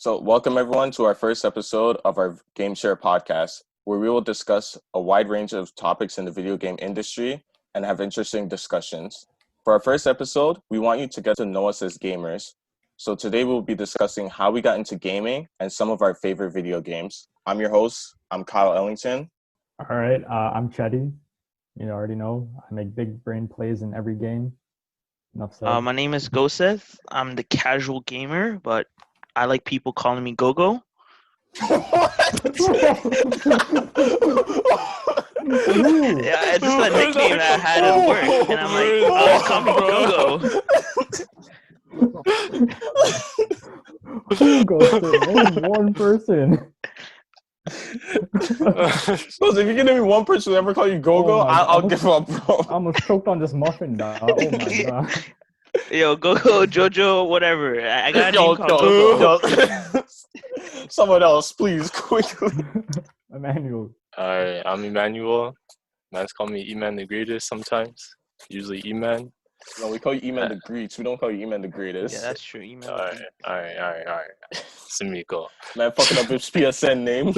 So, welcome everyone to our first episode of our Game Share podcast, where we will discuss a wide range of topics in the video game industry and have interesting discussions. For our first episode, we want you to get to know us as gamers. So, today we'll be discussing how we got into gaming and some of our favorite video games. I'm your host, I'm Kyle Ellington. All right, I'm Chetty. You already know, I make big brain plays in every game. Enough said. My name is Goseth. I'm the casual gamer, but I like people calling me Gogo. Yeah, it's just a nickname that I had at work, and I'm like, oh, call me Gogo. Who goes to one person? So if you're gonna be one person who ever call you Gogo, I'll give up, bro. I almost choked on this muffin now. Oh my god. Yo, Gogo, Jojo, whatever. I got a name called Gogo. Someone else, please, quickly. Emmanuel. Alright, I'm Emmanuel. Mans call me E-Man the Greatest sometimes. Usually E-Man. No, we call you E-Man the Greats. We don't call you E-Man the Greatest. Yeah, that's true. Email. Alright. Sumiko. Man, fucking up his PSN name.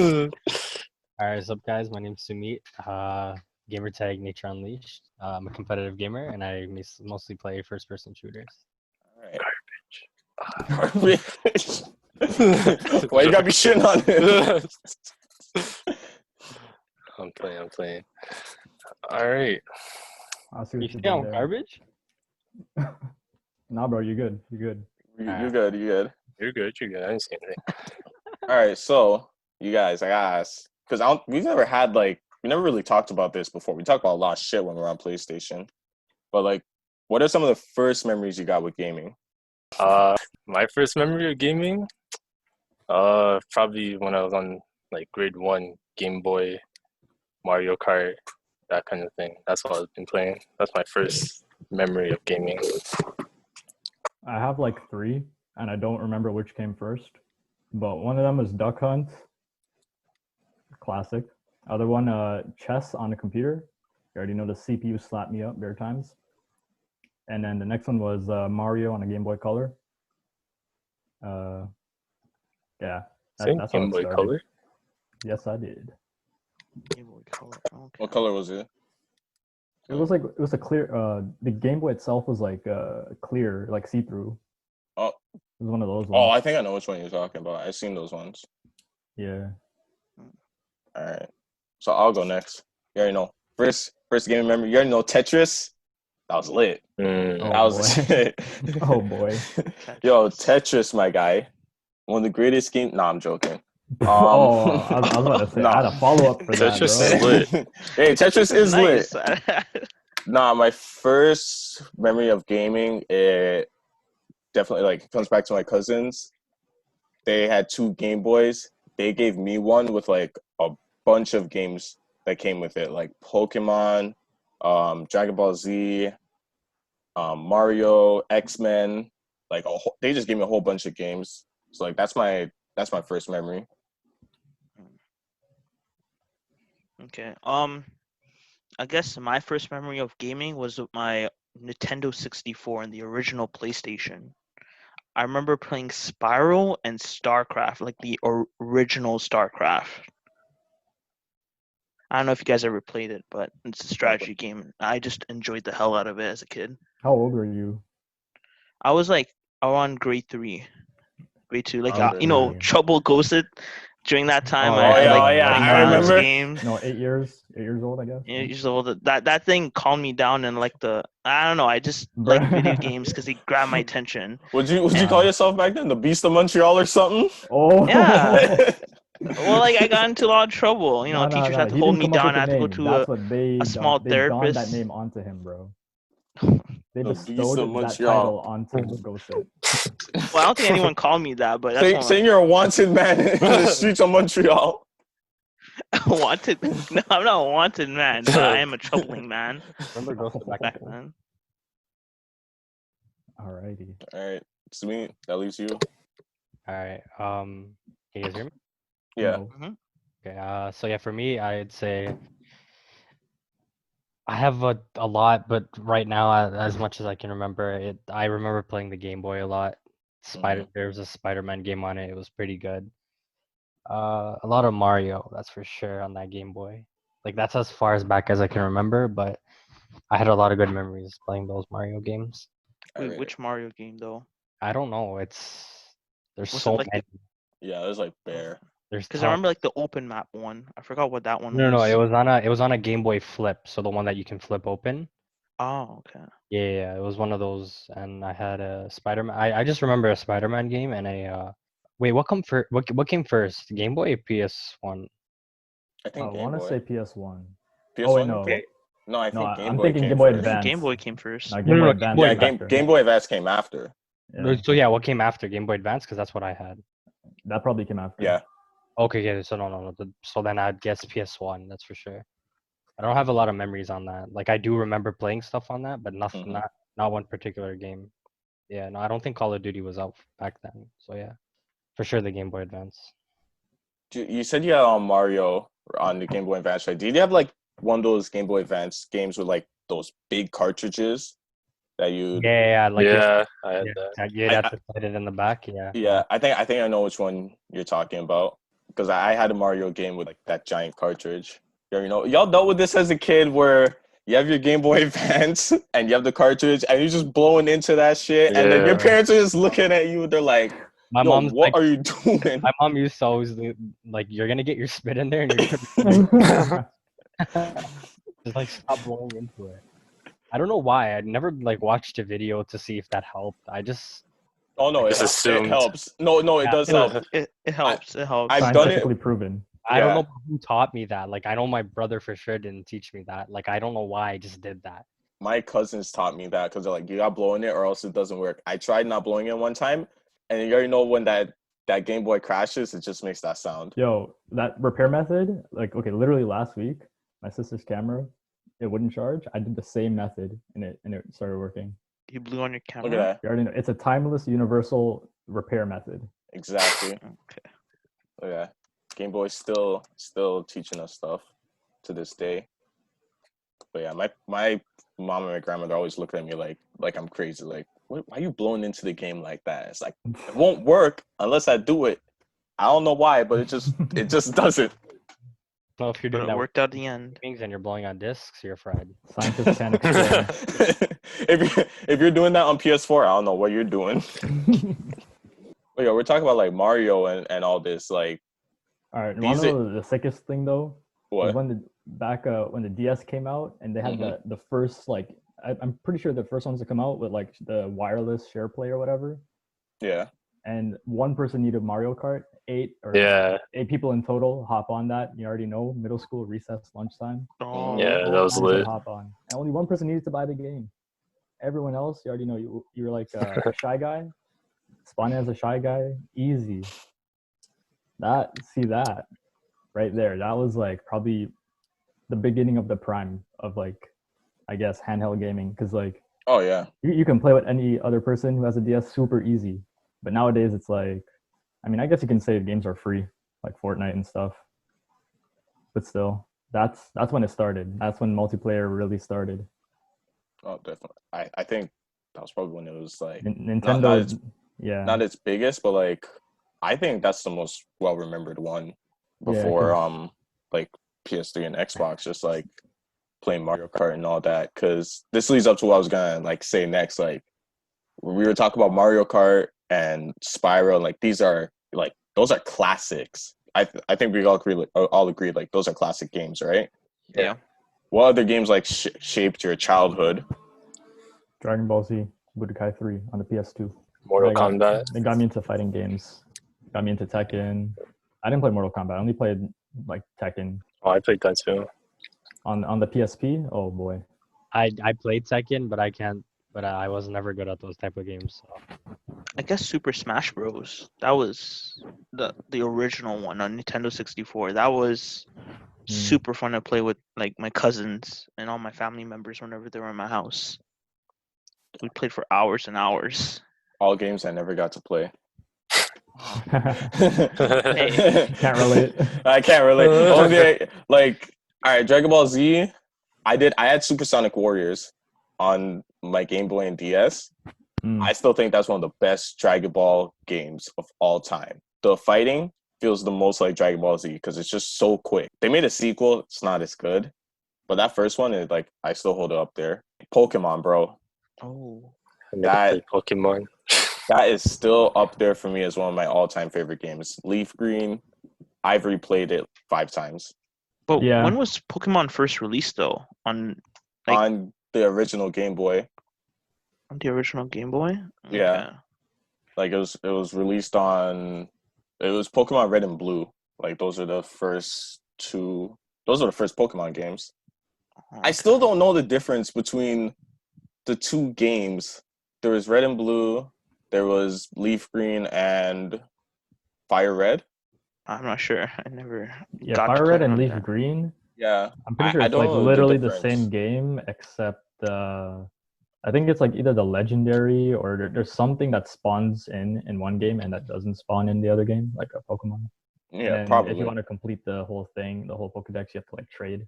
Alright, what's up guys? My name's Sumit. Gamertag Nature Unleashed. I'm a competitive gamer and I mostly play first-person shooters. Alright. Garbage. Why you gotta be shitting on it? I'm playing. Alright. I'll see You what you think did I'm there. garbage? Nah, bro, you're good. You're good. You're good. I didn't say anything. Alright, so, you guys, I gotta ask. Because we never really talked about this before. We talked about a lot of shit when we were on PlayStation. But, like, what are some of the first memories you got with gaming? My first memory of gaming? Probably when I was on, like, grade 1, Game Boy, Mario Kart, that kind of thing. That's what I've been playing. That's my first memory of gaming. I have like 3, and I don't remember which came first. But one of them was Duck Hunt. Classic. Other one, chess on the computer. You already know the CPU slapped me up bare times. And then the next one was Mario on a Game Boy Color. Yeah. That's Game Boy Color? Yes, I did. Game Boy Color. Okay. What color was it? It was a clear. The Game Boy itself was like clear, like see-through. Oh. It was one of those ones. Oh, I think I know which one you're talking about. I've seen those ones. Yeah. Alright. So I'll go next. You already know. First gaming memory. You already know Tetris. That was lit. Mm. Oh, That was boy. shit. Oh boy. Yo, Tetris, my guy. One of the greatest games. Nah, I'm joking. I was about to say, I had a follow-up for that, Tetris bro. is lit. Hey, Tetris is lit. Nice. Nah, my first memory of gaming, it definitely like comes back to my cousins. They had 2 Game Boys. They gave me one with like a bunch of games that came with it, like Pokemon, Dragon Ball Z, Mario, X-Men. Like they just gave me a whole bunch of games. So like that's my first memory. Okay. I guess my first memory of gaming was with my Nintendo 64 and the original PlayStation. I remember playing Spyro and StarCraft, like the original StarCraft. I don't know if you guys ever played it, but it's a strategy game. I just enjoyed the hell out of it as a kid. How old were you? I was like around grade 3, grade 2. Like, Okay. Trouble Ghosted during that time. Oh, I yeah, like yeah, playing I around those remember. games. No, 8 years old, I guess. Yeah, usually that thing calmed me down, and like I don't know, I just like video games because they grab my attention. Would you call yourself back then the Beast of Montreal or something? Oh. Yeah. Well, like I got into a lot of trouble. Teachers had to He hold didn't me come up down. I with had the to go name. to That's what they small They donned that therapist. name onto him, bro. They The Beast bestowed of that Montreal. title onto Ghost. Well, I don't think anyone called me that, but that's Saying you're a wanted man in the streets of Montreal. wanted. No, I'm not a wanted man. But I am a troubling man Remember Ghost back back then? then. Alrighty. All right, Sweet. That leaves you. Alright, can you guys hear me? Yeah. No. Okay, so yeah, for me, I'd say I have a lot, but right now, as much as I can remember, I remember playing the Game Boy a lot. There was a Spider-Man game on it. It was pretty good. A lot of Mario, that's for sure, on that Game Boy. Like that's as far as back as I can remember, but I had a lot of good memories playing those Mario games. Wait, Alright. which Mario game though? I don't know. There's Was it so like many. Yeah, it was like Bear. There's Because I tons. remember like the open map one. I forgot what that one No, was. it was on a Game Boy Flip, so the one that you can flip open. Oh, okay. Yeah, it was one of those, and I had a Spider-Man. I just remember a Spider-Man game and a. Wait, what come first? What came first? Game Boy or PS1? I I think Game want to Boy. say PS1. PS1? Oh wait, no. Okay. No, I think No, Game I'm Boy thinking came Game Boy first. I think Advance. Game Boy came first. No, Game Boy Advance. Yeah, came after. Game Boy Advance came after. Yeah, So yeah, what came after Game Boy Advance? Because that's what I had. that probably came after. Yeah. Okay, yeah. So no. So then I'd guess PS1. That's for sure. I don't have a lot of memories on that. Like I do remember playing stuff on that, but nothing, Mhm. not one particular game. Yeah, no, I don't think Call of Duty was out back then. So yeah, for sure the Game Boy Advance. You said you had Mario on the Game Boy Advance, right? Did you have like one of those Game Boy Advance games with like those big cartridges that you? Yeah, like Yeah, I had yeah, that. you'd have to put it in the back. Yeah. Yeah, I think I know which one you're talking about because I had a Mario game with like that giant cartridge. Y'all dealt with this as a kid where you have your Game Boy Advance and you have the cartridge and you're just blowing into that shit, and then your Yeah. parents are just looking at you. They're like, My "Yo, mom's what like, are you doing?" my mom used to always like, you're gonna get your spit in there and you're gonna just like stop blowing into it. I don't know why. I never like watched a video to see if that helped. I just Oh no, Just it assumed. helps. No, it Yeah. does help. It helps. It helps. I've done it. Scientifically proven. I don't Yeah. know who taught me that. Like I know my brother for sure didn't teach me that. Like I don't know why I just did that. My cousins taught me that because they're like, you got blowing it or else it doesn't work. I tried not blowing it one time, and you already know when that Game Boy crashes, it just makes that sound. Yo, that repair method, like, okay, literally last week, my sister's camera, it wouldn't charge. I did the same method and it started working. You blew on your camera. Look at that. You already know it's a timeless, universal repair method. Exactly. Okay. Look at that. Game Boy's still teaching us stuff to this day. But yeah, my mom and my grandmother always look at me like I'm crazy. Like, why are you blowing into the game like that? It's like it won't work unless I do it. I don't know why, but it just doesn't. So if you're But doing it that with worked out the end. things and you're blowing on discs, you're fried. Scientists can't explain. if you're doing that on PS4, I don't know what you're doing. But yeah, we're talking about like Mario and all this. Like, All right, you want to know the sickest thing though? Was what? when the DS came out and they had the first, like, I'm pretty sure the first ones to come out with like the wireless share play or whatever. Yeah. And one person needed Mario Kart. Eight people in total hop on that. You already know, middle school recess, lunchtime. Oh. Yeah, that was Everybody lit. hop on. And only one person needed to buy the game. Everyone else, you already know, you're like a shy guy. Spawn as a shy guy, easy. That right there. That was like probably the beginning of the prime of, like, I guess, handheld gaming. Because like, Oh yeah. you can play with any other person who has a DS super easy. But nowadays it's like, I mean, I guess you can say games are free, like Fortnite and stuff. But still, that's when it started. That's when multiplayer really started. Oh, definitely. I think that was probably when it was like Nintendo, not its biggest, but like I think that's the most well remembered one Yeah, before like PS3 and Xbox, just like playing Mario Kart and all that. Because this leads up to what I was gonna like say next. Like we were talking about Mario Kart and Spyro, like those are classics. I think we all agree like those are classic games, right? Yeah. What other games like shaped your childhood? Dragon Ball Z, Budokai 3 on the PS2. Mortal Kombat. They got me into fighting games. Got me into Tekken. I didn't play Mortal Kombat. I only played like Tekken. Oh, I played that too. On the PSP. Oh boy. I played Tekken, but I was never good at those type of games. So. I guess Super Smash Bros. That was the original one on Nintendo 64. That was super fun to play with, like, my cousins and all my family members whenever they were in my house. We played for hours and hours. All games I never got to play. Can't relate. I can't relate. Only like, all right, Dragon Ball Z. I had Supersonic Warriors on my Game Boy and DS, I still think that's one of the best Dragon Ball games of all time. The fighting feels the most like Dragon Ball Z because it's just so quick. They made a sequel, it's not as good, but that first one is like I still hold it up there. Pokemon, bro, Oh. I never played Pokemon. that is still up there for me as one of my all-time favorite games. Leaf Green, I've replayed it 5 times But Yeah. when was Pokemon first released though? Like- on the original Game Boy. On the original Game Boy? Yeah. Like it was released on. It was Pokemon Red and Blue. Like those are the first 2. Those are the first Pokemon games. I still don't know the difference between the 2 games. There was Red and Blue. There was Leaf Green and Fire Red. I'm not sure. I never. Yeah, got to Fire play Red it and on Leaf there. Green. Yeah, I'm pretty I sure it's don't like know the literally the difference. same game, except I think it's like either the legendary or there's something that spawns in one game and that doesn't spawn in the other game, like a Pokemon. And Yeah, then probably. if you want to complete the whole thing, the whole Pokedex, you have to like trade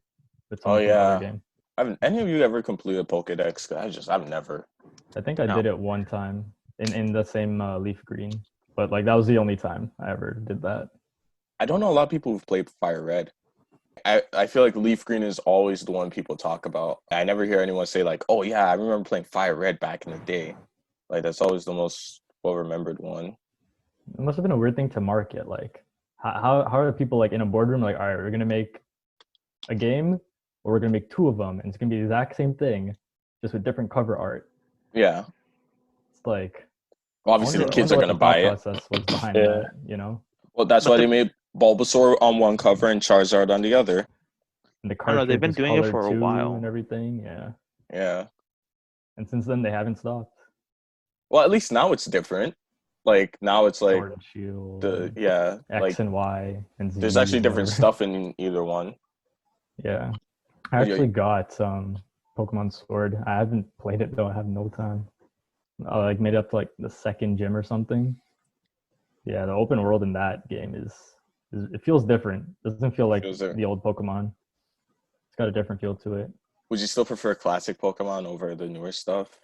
with Oh, someone from the other yeah. game. Haven't any of you ever completed Pokedex? I've never. I think I No. did it one time in the same Leaf Green, but like that was the only time I ever did that. I don't know a lot of people who've played Fire Red. I feel like Leaf Green is always the one people talk about. I never hear anyone say like, "Oh yeah, I remember playing Fire Red back in the day." Like that's always the most well-remembered one. It must have been a weird thing to market. Like, how are people like in a boardroom like, all right, we're gonna make a game, or we're gonna make 2 of them, and it's gonna be the exact same thing, just with different cover art. Yeah. It's like Obviously, the I kids are wonder gonna what the thought buy it. process was behind Yeah. that, you know? Well, that's But why the- they made Bulbasaur on one cover and Charizard on the other. And the I don't know, cartridge they've been is doing it colored for a too while. and everything. Yeah. Yeah. And since then, they haven't stopped. Well, at least now it's different. Like now it's like Sword and Shield, the yeah, X like and Y, and Z. there's actually different whatever. stuff in either one. Yeah. I But yeah, actually got Pokemon Sword. I haven't played it though. I have no time. I like made it up to like the second gym or something. Yeah, the open world in that game is it feels different. It doesn't feel like Feels different. the old Pokemon. It's got a different feel to it. Would you still prefer classic Pokemon over the newer stuff?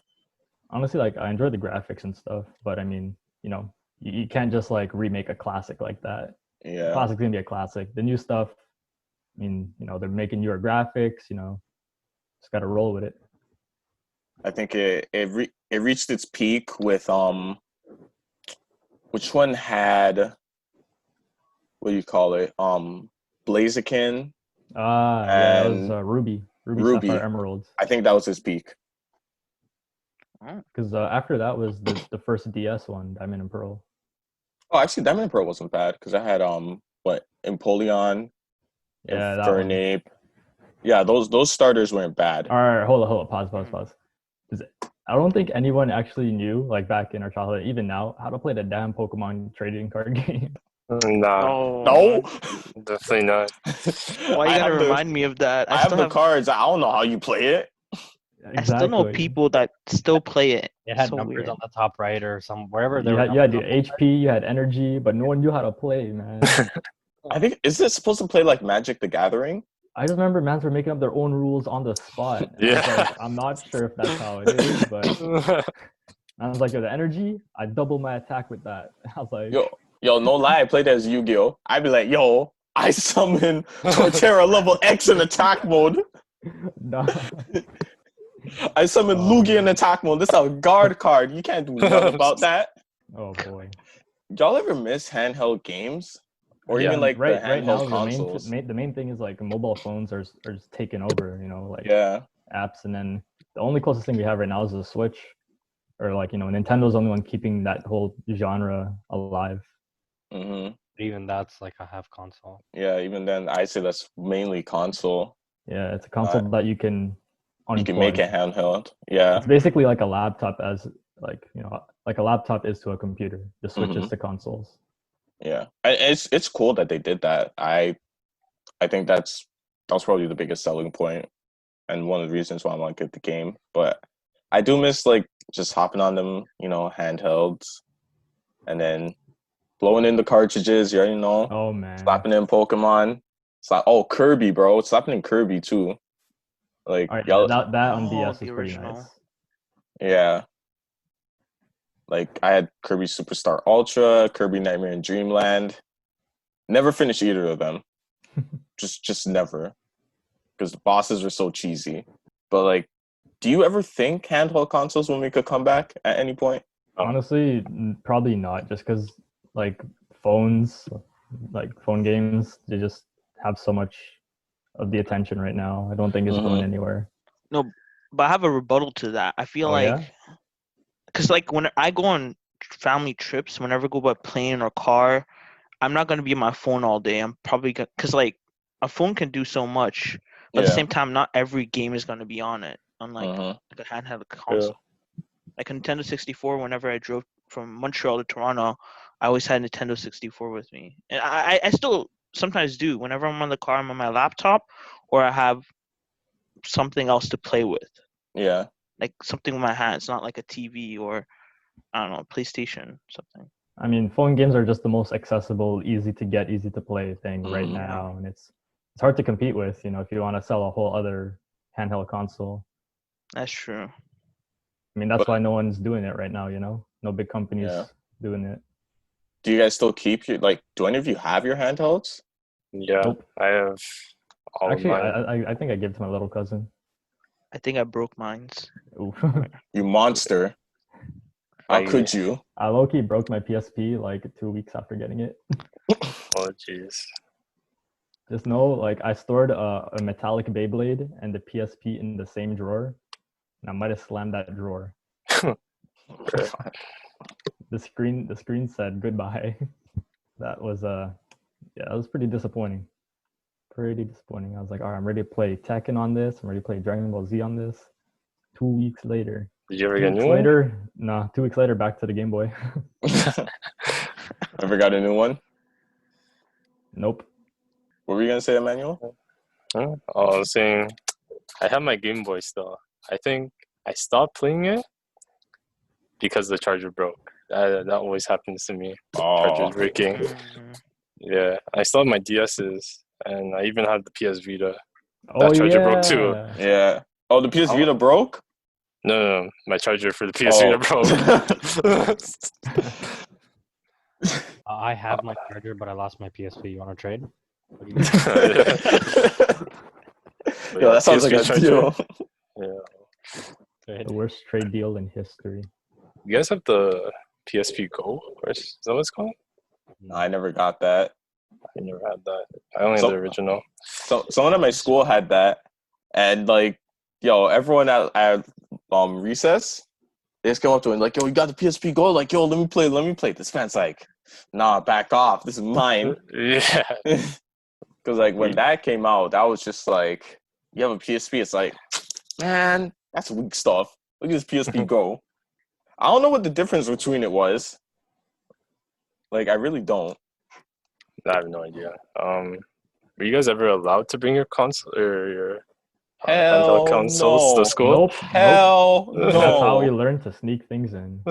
Honestly, like I enjoy the graphics and stuff, but I mean, you know, you can't just like remake a classic like that. Yeah. Classic's gonna be a classic. The new stuff, I mean, you know, they're making newer graphics. You know, just gotta roll with it. I think it reached its peak with which one had what do you call it? Blaziken. Yeah, that was And Ruby, Ruby. Sapphire, Emerald. I think that was his peak. Because after that was the first DS one, Diamond and Pearl. Oh, actually, Diamond and Pearl wasn't bad because I had Empoleon, Yeah, that one. Infernape. Yeah, those starters weren't bad. All right, hold on, pause. 'Cause I don't think anyone actually knew, like back in our childhood, even now, how to play the damn Pokemon trading card game. Nah, Oh No. definitely not. Why you I gotta have the- remind me of that? I have still the cards. I don't know how you play it. I still know people that still play it. It had So numbers weird. on the top right or some wherever there You were had, you had numbers your on the HP, you had energy, but no one knew how to play, man. I think is it supposed to play like Magic the Gathering? I just remember mans were making up their own rules on the spot. And I was Yeah. like, I'm not sure if that's how it is, but I was like, yo, the energy, I double my attack with that. I was like, Yo, no lie, I played as Yu-Gi-Oh! I'd be like, yo, I summon Torterra level X in attack mode. nah. I summon Lugia in attack mode. This is a guard card. You can't do nothing about that. Oh boy. Y'all ever miss handheld games? Or Yeah, even like right, the right now handheld consoles? the main thing is like mobile phones are just taking over, you know, like Yeah. apps, and then the only closest thing we have right now is the Switch, or like, you know, Nintendo's the only one keeping that whole genre alive. hmm Even that's like a half console. Yeah, even then, I say that's mainly console. Yeah, it's a console that you can unplug. You can make it handheld. Yeah. It's basically like a laptop, as like, you know, like a laptop is to a computer. The Switch is to consoles. Yeah. It's cool that they did that. I think that was probably the biggest selling point and one of the reasons why I want to get the game. But I do miss like just hopping on them, you know, handhelds and then blowing in the cartridges, you already know. Oh man. Slapping in Pokemon. It's like, oh, Kirby, bro. Slapping in Kirby too. Like All right, y'all, that on DS the is pretty original. nice. yeah. Like I had Kirby Superstar Ultra, Kirby Nightmare in Dreamland. Never finished either of them. just never. Because the bosses were so cheesy. But like, do you ever think handheld consoles will make a comeback at any point? Honestly, probably not. Just because like phones, like phone games, they just have so much of the attention right now. I don't think it's going anywhere. No, but I have a rebuttal to that. I feel Oh, like, yeah? because like when I go on family trips, whenever I go by plane or car, I'm not gonna be on my phone all day. I'm probably because like a phone can do so much, but at the same time, not every game is gonna be on it. Unlike like a handheld console, like a Nintendo 64. Whenever I drove from Montreal to Toronto, I always had Nintendo 64 with me, and I still sometimes do. Whenever I'm on the car, I'm on my laptop, or I have something else to play with. Yeah. Like something with my hands, not like a TV or I don't know, PlayStation something. I mean, phone games are just the most accessible, easy to get, easy to play thing right now, and it's hard to compete with. You know, if you want to sell a whole other handheld console. That's true. I mean, that's why no one's doing it right now. You know, no big companies doing it. Do you guys still keep your like? Do any of you have your handhelds? Yeah, Nope. I have all Actually, of mine. I think I gave it to my little cousin. I think I broke mine. Oof. You monster! How could you? I low-key broke my PSP like 2 weeks after getting it. Oh jeez. Just know, like, I stored a metallic Beyblade and the PSP in the same drawer, and I might have slammed that drawer. The screen said goodbye. That was that was pretty disappointing. Pretty disappointing. I was like, all right, I'm ready to play Tekken on this. I'm ready to play Dragon Ball Z on this. 2 weeks later. Did you ever 2 get a weeks new one? later, nah. 2 weeks later, back to the Game Boy. Ever got a new one? Nope. What were you gonna say, Emmanuel? Oh, I was saying, I have my Game Boy still. I think I stopped playing it because the charger broke. That always happens to me. Charger's breaking. Yeah, I still have my DS's, and I even have the PS Vita. That charger broke too. Yeah. Oh, the PS Vita broke? No, my charger for the PS Vita broke. I have my charger, but I lost my PSP. You want to trade? Yo, that sounds like a deal. Yeah. The worst trade deal in history. You guys have the PSP Go? Or is that what it's called? No, I never got that. I never had that. I only had the original. So someone at my school had that, and like, yo, everyone at recess, they just came up to him like, yo, you got the PSP Go? Like, yo, let me play. This man's like, nah, back off. This is mine. Yeah. Because like when that came out, that was just like, you have a PSP. It's like, man, that's weak stuff. Look at this PSP Go. I don't know what the difference between it was. Like, I really don't. I have no idea. Were you guys ever allowed to bring your console or your handheld consoles to school? Nope. Hell no. That's how we learn to sneak things in.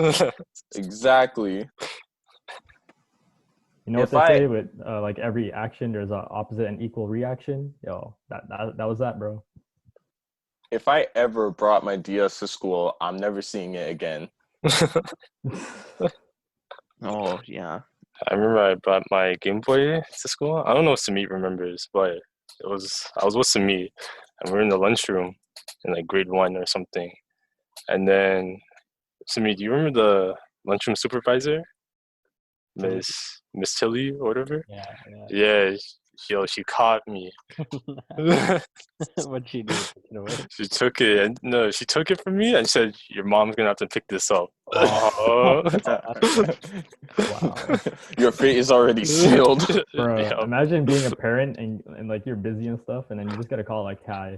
Exactly. You know what they say with like every action, there's an opposite and equal reaction. Yo, that was that, bro. If I ever brought my DS to school, I'm never seeing it again. Oh yeah. I remember I brought my Game Boy to school. I don't know if Samit remembers, but I was with Samit, and we're in the lunchroom in like grade 1 or something. And then Samit, do you remember the lunchroom supervisor, Miss Tilly or whatever? Yeah. She caught me. What'd she do? She took it, and no, she took it from me and said, "Your mom's gonna have to pick this up." Wow. Your fate is already sealed. Bro, imagine being a parent and like you're busy and stuff, and then you just get a call like, "Hi,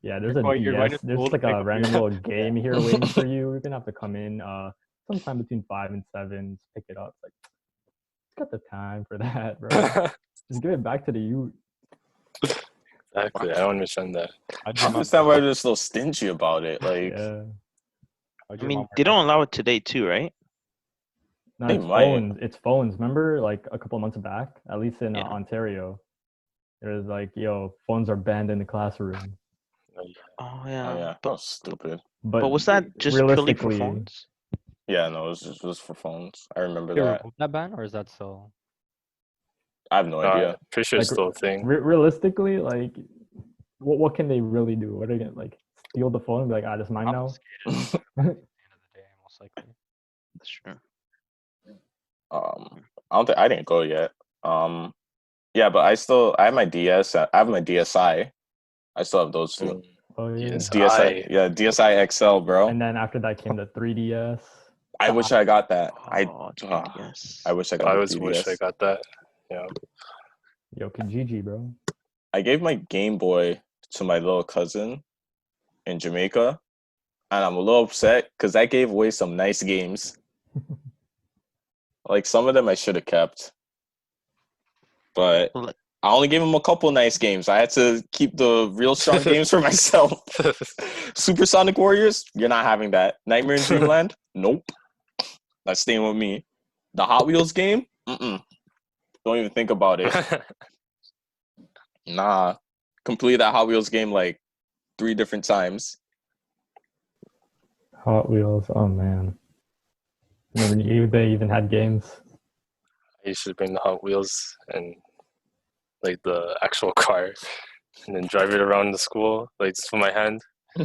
yeah, there's there's like a random little game here waiting for you. You're gonna have to come in sometime between 5 and 7 to pick it up." It's like, got the time for that, bro. Just give it back to the youth. Exactly. I don't understand that. I don't understand why they're so stingy about it. Like, yeah. I mean, they don't allow it today too, right? No, it's phones. It's phones. Remember, like a couple months back, at least in Ontario, there was like, yo, phones are banned in the classroom. Oh yeah. That was stupid. But was that just purely for phones? Yeah, no, it was for phones. I remember They that. removed that ban, or is that still? I have no idea. Pretty sure it's Like still a thing. realistically, like what can they really do? What are they gonna like steal the phone and be like, ah, this mine now? Confiscated at the end of the day, most likely. That's true. I don't think I didn't go yet. Yeah, but I have my DS. I have my DSi. I still have those two. Oh yeah. Yes, DSi, yeah, DSi XL, bro. And then after that came the 3DS. I wish I got that. Oh, 3DS. I wish I got I the always wish I 3DS. got that. Yeah. Yo, Kijiji, bro. I gave my Game Boy to my little cousin in Jamaica, and I'm a little upset because I gave away some nice games. Like some of them I should have kept, but Like, I only gave him a couple nice games. I had to keep the real strong games for myself. Supersonic Warriors, you're not having that. Nightmare in Dreamland, nope. That's staying with me. The Hot Wheels game, don't even think about it. Nah, complete that Hot Wheels game like 3 different times. Hot Wheels. Oh man. Never knew they even had games. I used to bring the Hot Wheels and like the actual car, and then drive it around the school, like just with my hand. Oh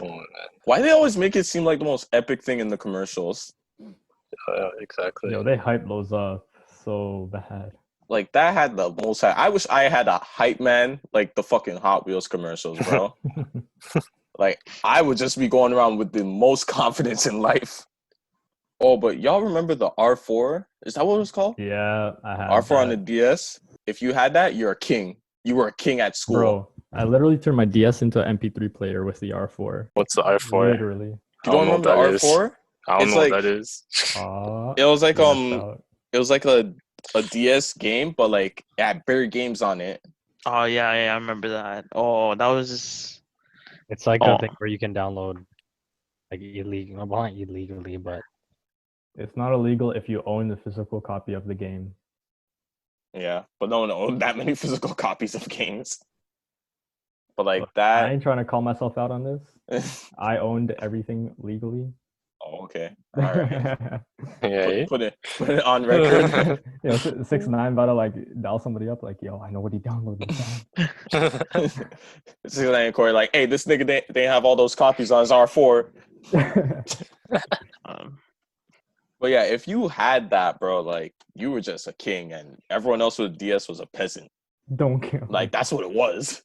man. Why they always make it seem like the most epic thing in the commercials? Exactly. Yo, they hype those up so bad. Like that had the most. I wish I had a hype man like the fucking Hot Wheels commercials, bro. Like I would just be going around with the most confidence in life. Oh, but y'all remember the R4? Is that what it was called? Yeah, I had R4 on the that. DS. If you had that, you're a king. You were a king at school. Bro, I literally turned my DS into an MP3 player with the R4. What's the R4? Literally. You I don't know remember the what that is. R4? I don't It's know like- what that is. It was like you missed out. it was like a DS game, but like it had bigger games on it. oh yeah, I remember that. Oh, that was. It's like Oh. a thing where you can download like illegal, well not illegally, but It's not illegal if you own the physical copy of the game. Yeah, but no one owned that many physical copies of games. But like Look, I that. ain't trying to call myself out on this. I owned everything legally. Oh, okay. All right. Yeah. Put it on record. You know, 6ix9ine about to like dial somebody up, like, yo, I know what he downloaded. This is like Corey, like, hey, this nigga they have all those copies on his R4. Um, But yeah, if you had that, bro, like you were just a king, and everyone else with DS was a peasant. Don't kill me. Like that's what it was.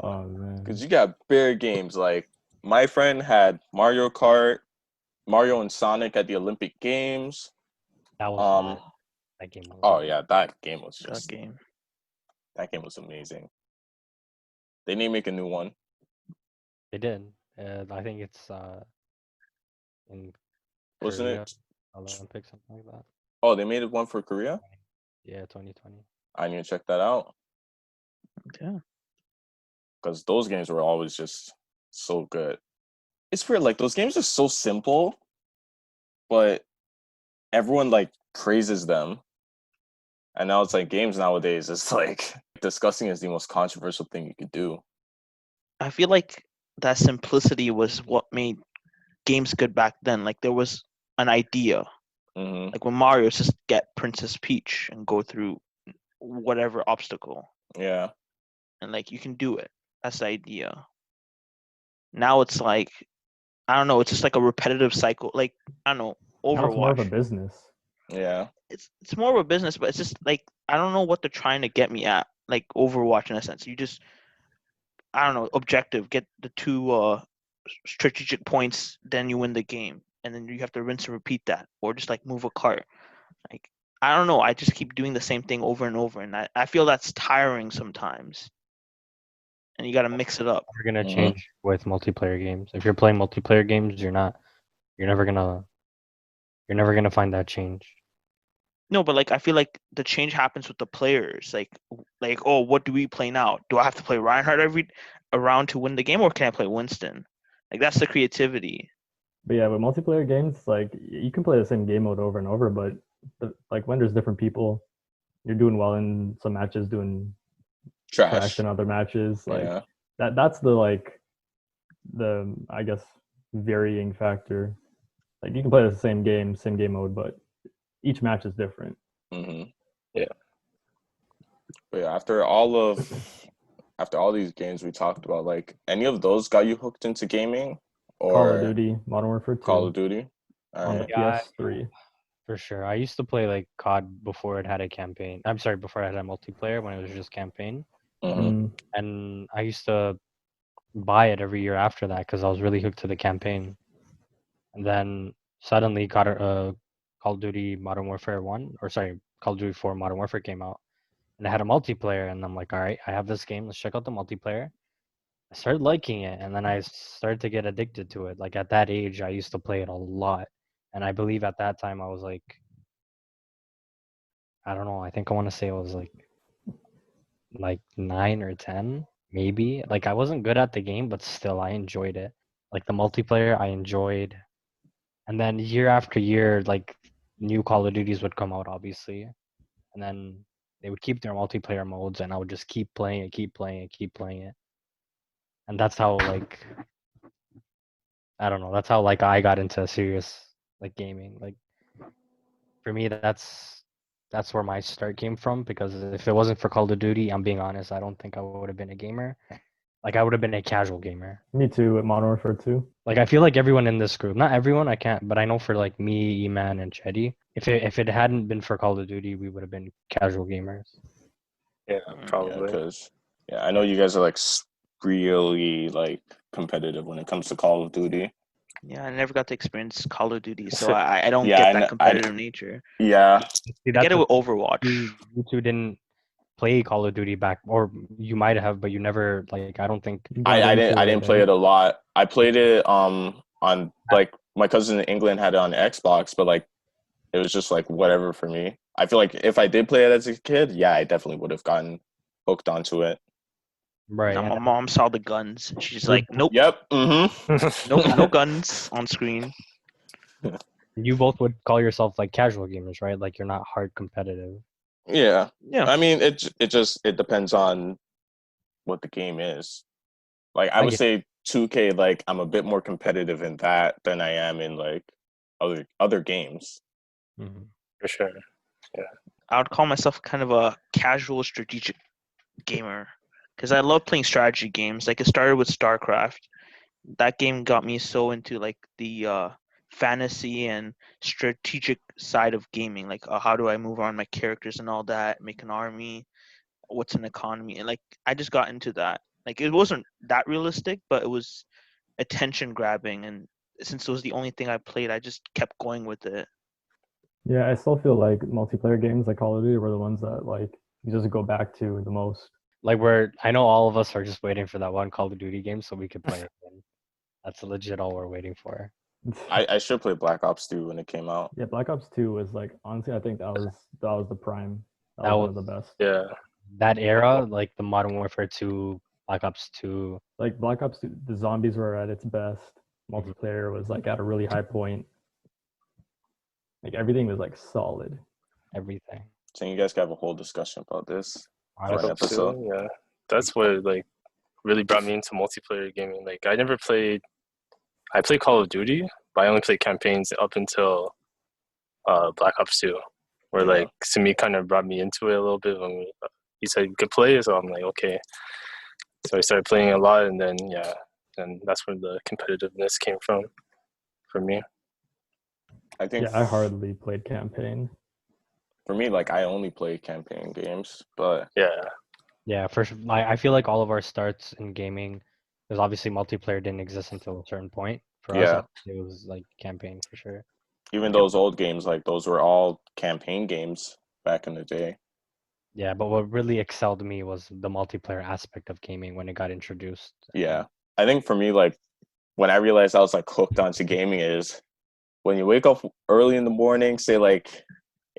Oh man. Because you got bigger games. Like my friend had Mario Kart, Mario and Sonic at the Olympic Games. that was lit. That game. Was Oh lit. yeah, that game was that just game. that game was amazing. They need to make a new one. They did. I think it's in Wasn't Korea, it? Olympics, something like that. Oh, they made one for Korea? Yeah, 2020. I need to check that out. Yeah. Because those games were always just so good. It's weird, like those games are so simple, but everyone like praises them. And now it's like games nowadays, it's like discussing is the most controversial thing you could do. I feel like that simplicity was what made games good back then. Like there was an idea. Hmm. Like when Mario, it's just get Princess Peach and go through whatever obstacle, Yeah. and like you can do it. That's the idea. Now it's like, I don't know. It's just like a repetitive cycle. Like I don't know. Now it's more of a Overwatch. business. Yeah. It's more of a business, but it's just like I don't know what they're trying to get me at. Like Overwatch in a sense. You just, I don't know, objective, get the 2 strategic points, then you win the game, and then you have to rinse and repeat that, or just like move a cart. Like I don't know, I just keep doing the same thing over and over, and I feel that's tiring sometimes. And you got to mix it up. We're gonna Mhm. change with multiplayer games. If you're playing multiplayer games, you're never gonna find that change. No, but like I feel like the change happens with the players. Like oh, what do we play now? Do I have to play Reinhardt every around to win the game, or can I play Winston? Like that's the creativity. But yeah, with multiplayer games, like you can play the same game mode over and over, but like when there's different people, you're doing well in some matches, doing trash Trash. in other matches. Like Yeah. that's the I guess varying factor. Like you can play the same game mode, but each match is different. Mm-hmm. Yeah. But yeah, after all these games we talked about, like any of those got you hooked into gaming, or Call of Duty, Modern Warfare 2 Call of Duty? on the Alright. Yeah, PS3. for sure. I used to play like COD before it had a campaign. I'm sorry, before it had a multiplayer when it was just campaign. Mm-hmm. Mm, And I used to buy it every year after that because I was really hooked to the campaign. And then suddenly Call of Duty Modern Warfare 1, or sorry, Call of Duty 4 Modern Warfare came out. And it had a multiplayer, and I'm like, all right, I have this game. Let's check out the multiplayer. I started liking it, and then I started to get addicted to it. Like at that age, I used to play it a lot. And I believe at that time I was like, I don't know, I think I want to say I was like 9 or 10, maybe. Like I wasn't good at the game, but still I enjoyed it. Like the multiplayer I enjoyed. And then year after year, like new Call of Duties would come out, obviously. And then they would keep their multiplayer modes, and I would just keep playing it, keep playing it, keep playing it. And that's how like I don't know, that's how like I got into serious like gaming. Like for me that's where my start came from, because if it wasn't for Call of Duty, I'm being honest, I don't think I would have been a gamer. Like I would have been a casual gamer. me too at Modern Warfare 2. Like I feel like everyone in this group, not everyone, I can't, but I know for like me, Eman, and Chetty, if it hadn't been for Call of Duty, we would have been casual gamers. Yeah, Mm, Yeah, probably. because I know you guys are like really like competitive when it comes to Call of Duty. Yeah, I never got to experience Call of Duty, so I don't Yeah, get I that kn- competitive nature. Yeah, See, I that's get it the with thing. Overwatch. You two didn't play Call of Duty back, or you might have, but you never like. I don't think. You got I into didn't play eh? it a lot. I played it on like my cousin in England had it on Xbox, but like it was just like whatever for me. I feel like if I did play it as a kid, yeah, I definitely would have gotten hooked onto it. Right. Now And my mom saw the guns. She's you're, like, "Nope, Yep. Mm-hmm. no guns on screen." you both would call yourself like casual gamers, right? Like you're not hard competitive. Yeah. Yeah, I mean, it depends on what the game is. Like I I would get. say 2K, like I'm a bit more competitive in that than I am in like other games. Mhm. For sure. I would call myself kind of a casual strategic gamer because I love playing strategy games. Like it started with StarCraft. That game got me so into like the fantasy and strategic side of gaming. Like how do I move around my characters and all that, make an army, what's an economy, and like I just got into that. Like it wasn't that realistic, but it was attention grabbing, and since it was the only thing I played, I just kept going with it. Yeah, I still feel like multiplayer games like Call of Duty were the ones that like you just go back to the most. Like I know all of us are just waiting for that one Call of Duty game so we could play it. And that's legit all we're waiting for. I should play Black Ops 2 when it came out. Yeah, Black Ops 2 was like honestly, I think that was the prime. That That was one of was the best. Yeah. that era, like the Modern Warfare 2, Black Ops 2. Like Black Ops 2, the zombies were at its best. Mhm. Multiplayer was like at a really high point. Like everything was like solid. Everything. So you guys can have a whole discussion about this for Black an Honestly. Ops episode. 2, yeah. That's what like really brought me into multiplayer gaming. Like I played Call of Duty, but I only played campaigns up until Black Ops 2, where Yeah. like Simi kind of brought me into it a little bit when he said you could play, so I'm like, okay. So I started playing a lot, and then yeah, and that's where the competitiveness came from for me. I think Yeah, I hardly played campaign. for me, like I only play campaign games, but Yeah, Yeah, I feel like all of our starts in gaming, because obviously multiplayer didn't exist until a certain point. For us, yeah, it was like campaign for sure. even those old games, like those were all campaign games back in the day. Yeah, but what really excelled me was the multiplayer aspect of gaming when it got introduced. Yeah. I think for me, like when I realized I was like hooked onto gaming is when you wake up early in the morning, say like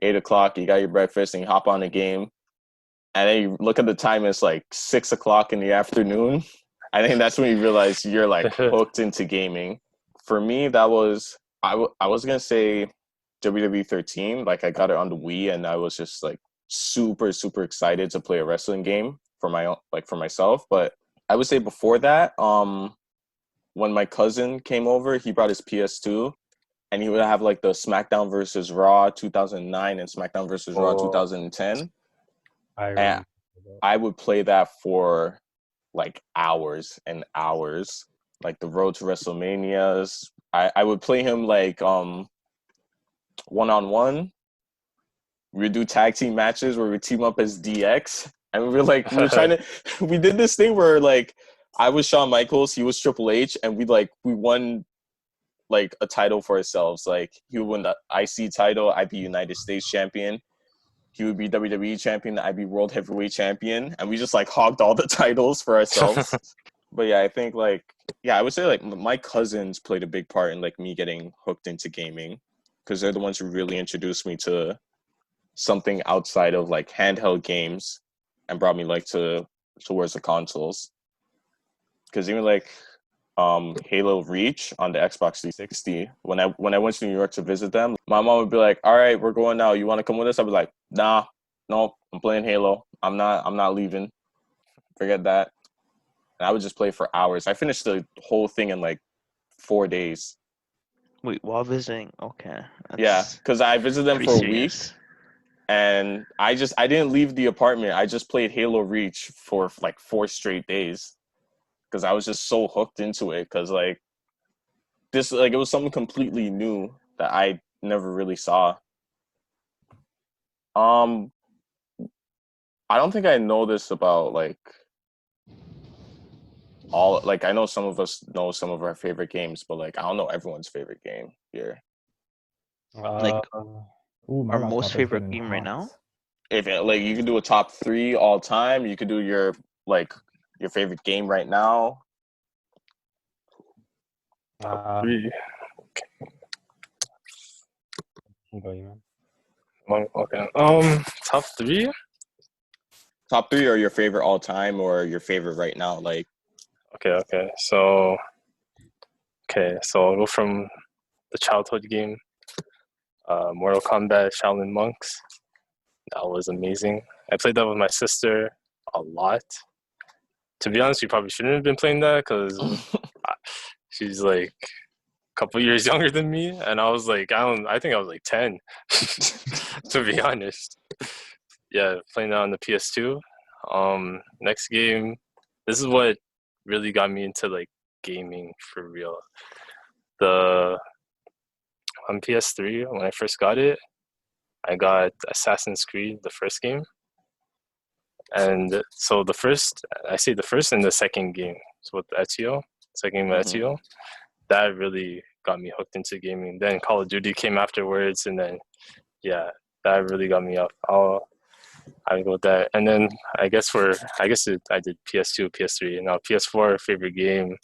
8 o'clock, you got your breakfast and you hop on a game, and then you look at the time, it's like 6 o'clock in the afternoon. I think that's when you realize you're like hooked into gaming. For me, that was I was gonna say WWE 13. Like I got it on the Wii, and I was just like super excited to play a wrestling game for my own, like for myself. But I would say before that, when my cousin came over, he brought his PS2, and he would have like the SmackDown versus Raw 2009 and SmackDown versus Raw Oh. 2010. I And remember that. I would play that for like hours and hours, like the Road to WrestleManias. I would play him like one-on-one. We would do tag team matches where we team up as DX, and we were trying to. We did this thing where like I was Shawn Michaels, he was Triple H, and we won like a title for ourselves. Like he would win the IC title, I'd be United States champion. He would be WWE champion, I'd be World Heavyweight champion, and we just like hogged all the titles for ourselves. But yeah, I think I would say like my cousins played a big part in like me getting hooked into gaming, because they're the ones who really introduced me to something outside of like handheld games and brought me like towards the consoles. Because even like Halo Reach on the Xbox 360, when I went to New York to visit them, my mom would be like, "All right, we're going now. You want to come with us?" I'd be like, "Nah, no, I'm playing Halo. I'm not leaving. Forget that." And I would just play for hours. I finished the whole thing in like 4 days. Wait, while visiting, okay. Yeah, That's because I visited them pretty for a week, serious. and I didn't leave the apartment. I just played Halo Reach for like 4 straight days, because I was just so hooked into it. Because like this, like it was something completely new that I never really saw. I don't think I know this about like all. Like I know some of us know some of our favorite games, but like I don't know everyone's favorite game here. Like Ooh, my our mouth most is favorite getting game right hot. now? If it, like you can do a top 3 all time, you could do your favorite game right now. Three. Go, you, man. Okay. Top 3. Top 3 or your favorite all time or your favorite right now. Like Okay. So I'll go from the childhood game. Mortal Kombat Shaolin Monks. That was amazing. I played that with my sister a lot. To be honest, we probably shouldn't have been playing that because she's like a couple years younger than me, and I was like, I think I was like 10, to be honest. Yeah, playing that on the PS2. Next game, this is what really got me into like gaming for real. On PS3 when I first got it, I got Assassin's Creed, the first game. And so the first and the second game, so with Ezio, second game of Ezio, that really got me hooked into gaming. Then Call of Duty came afterwards, and then that really got me up. I go with that, and then I did PS2, PS3, and now PS4 favorite game.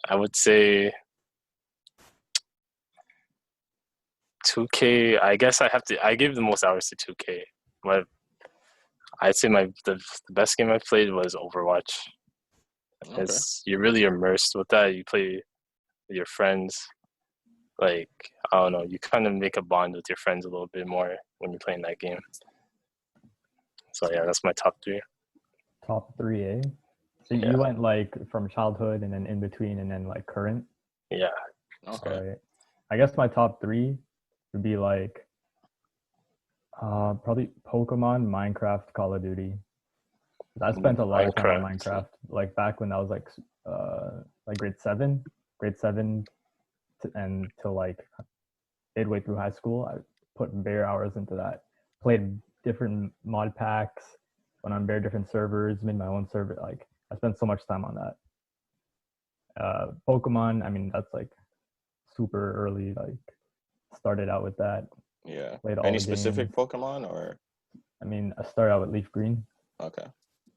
I would say 2K. I guess I give the most hours to 2K. I'd say the best game I played was Overwatch. okay. You're really immersed with that. You play with your friends. Like, I don't know, you kind of make a bond with your friends a little bit more when you're playing that game. So yeah, that's my top 3. Top 3, eh? So you went like from childhood and then in between and then like current? Yeah. Okay. Right. I guess my top 3 would be like probably Pokemon, Minecraft, Call of Duty. I spent a lot of time on Minecraft. Like back when I was like grade 7 and till like midway through high school, I put bare hours into that. Played different mod packs, went on bare different servers, made my own server. Like I spent so much time on that. Pokemon, I mean that's like super early. Like started out with that. Yeah. Played all Any the specific games. Pokemon or? I mean, I started out with Leaf Green. Okay.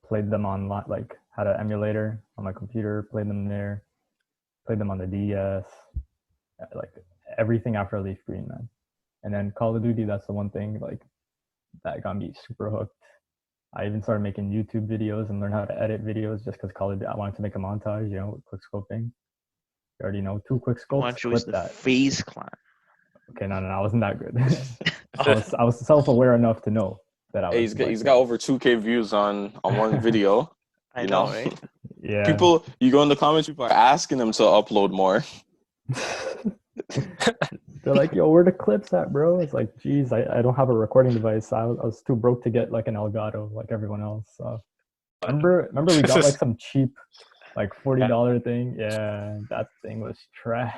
Played them on like had an emulator on my computer. Played them there. Played them on the DS. Like everything after Leaf Green, man. And then Call of Duty, that's the one thing like that got me super hooked. I even started making YouTube videos and learned how to edit videos just because Call of Duty, I wanted to make a montage, with quick scoping. You already know 2 quick Why scopes. don't you use Split the that. FaZe clan? Okay, no, I wasn't that good. I was self-aware enough to know that I was. Hey, he's got over 2K views on one video. I know, right? Yeah. People, you go in the comments, people are asking them to upload more. They're like, yo, where the clips at, bro? It's like, geez, I don't have a recording device. I was too broke to get like an Elgato like everyone else. So remember we got like some cheap like $40 thing. Yeah, that thing was trash.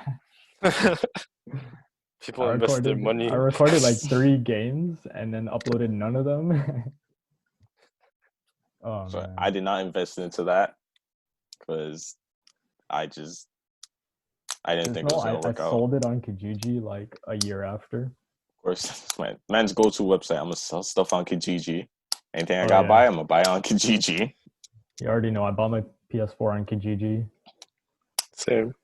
People invest their money. I recorded like 3 games and then uploaded none of them. Oh So man. I did not invest into that because I didn't There's think it was I gonna work out. sold it on Kijiji like a year after. Of course, man's go-to website. I'm gonna sell stuff on Kijiji. Anything I Oh, gotta yeah. buy, I'm gonna buy on Kijiji. You already know I bought my PS4 on Kijiji. Same.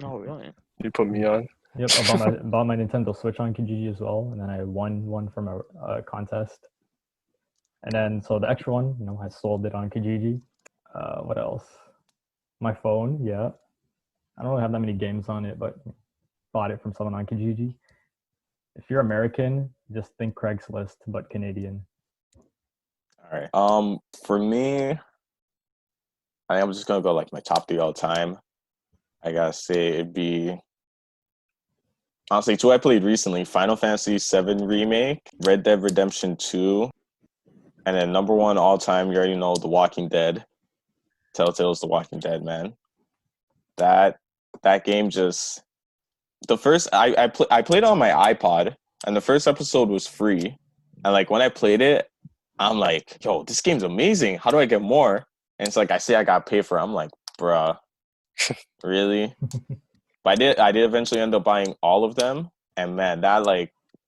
Oh, really? You put me on. Yep, I bought my Nintendo Switch on Kijiji as well, and then I won one from a contest. And then so the extra one, I sold it on Kijiji. What else? My phone, yeah. I don't really have that many games on it, but bought it from someone on Kijiji. If you're American, just think Craigslist, but Canadian. All right. For me, I think I'm just gonna go like my top 3 all time. I gotta say it'd be honestly 2 I played recently: Final Fantasy VII Remake, Red Dead Redemption 2, and then number 1 all time. You already know The Walking Dead. Telltale's The Walking Dead, man. That game just the first I played it on my iPod, and the first episode was free, and like when I played it, I'm like, yo, this game's amazing. How do I get more? And it's like I say I got paid for it. I'm like, bruh, really? But I did eventually end up buying all of them, and man, that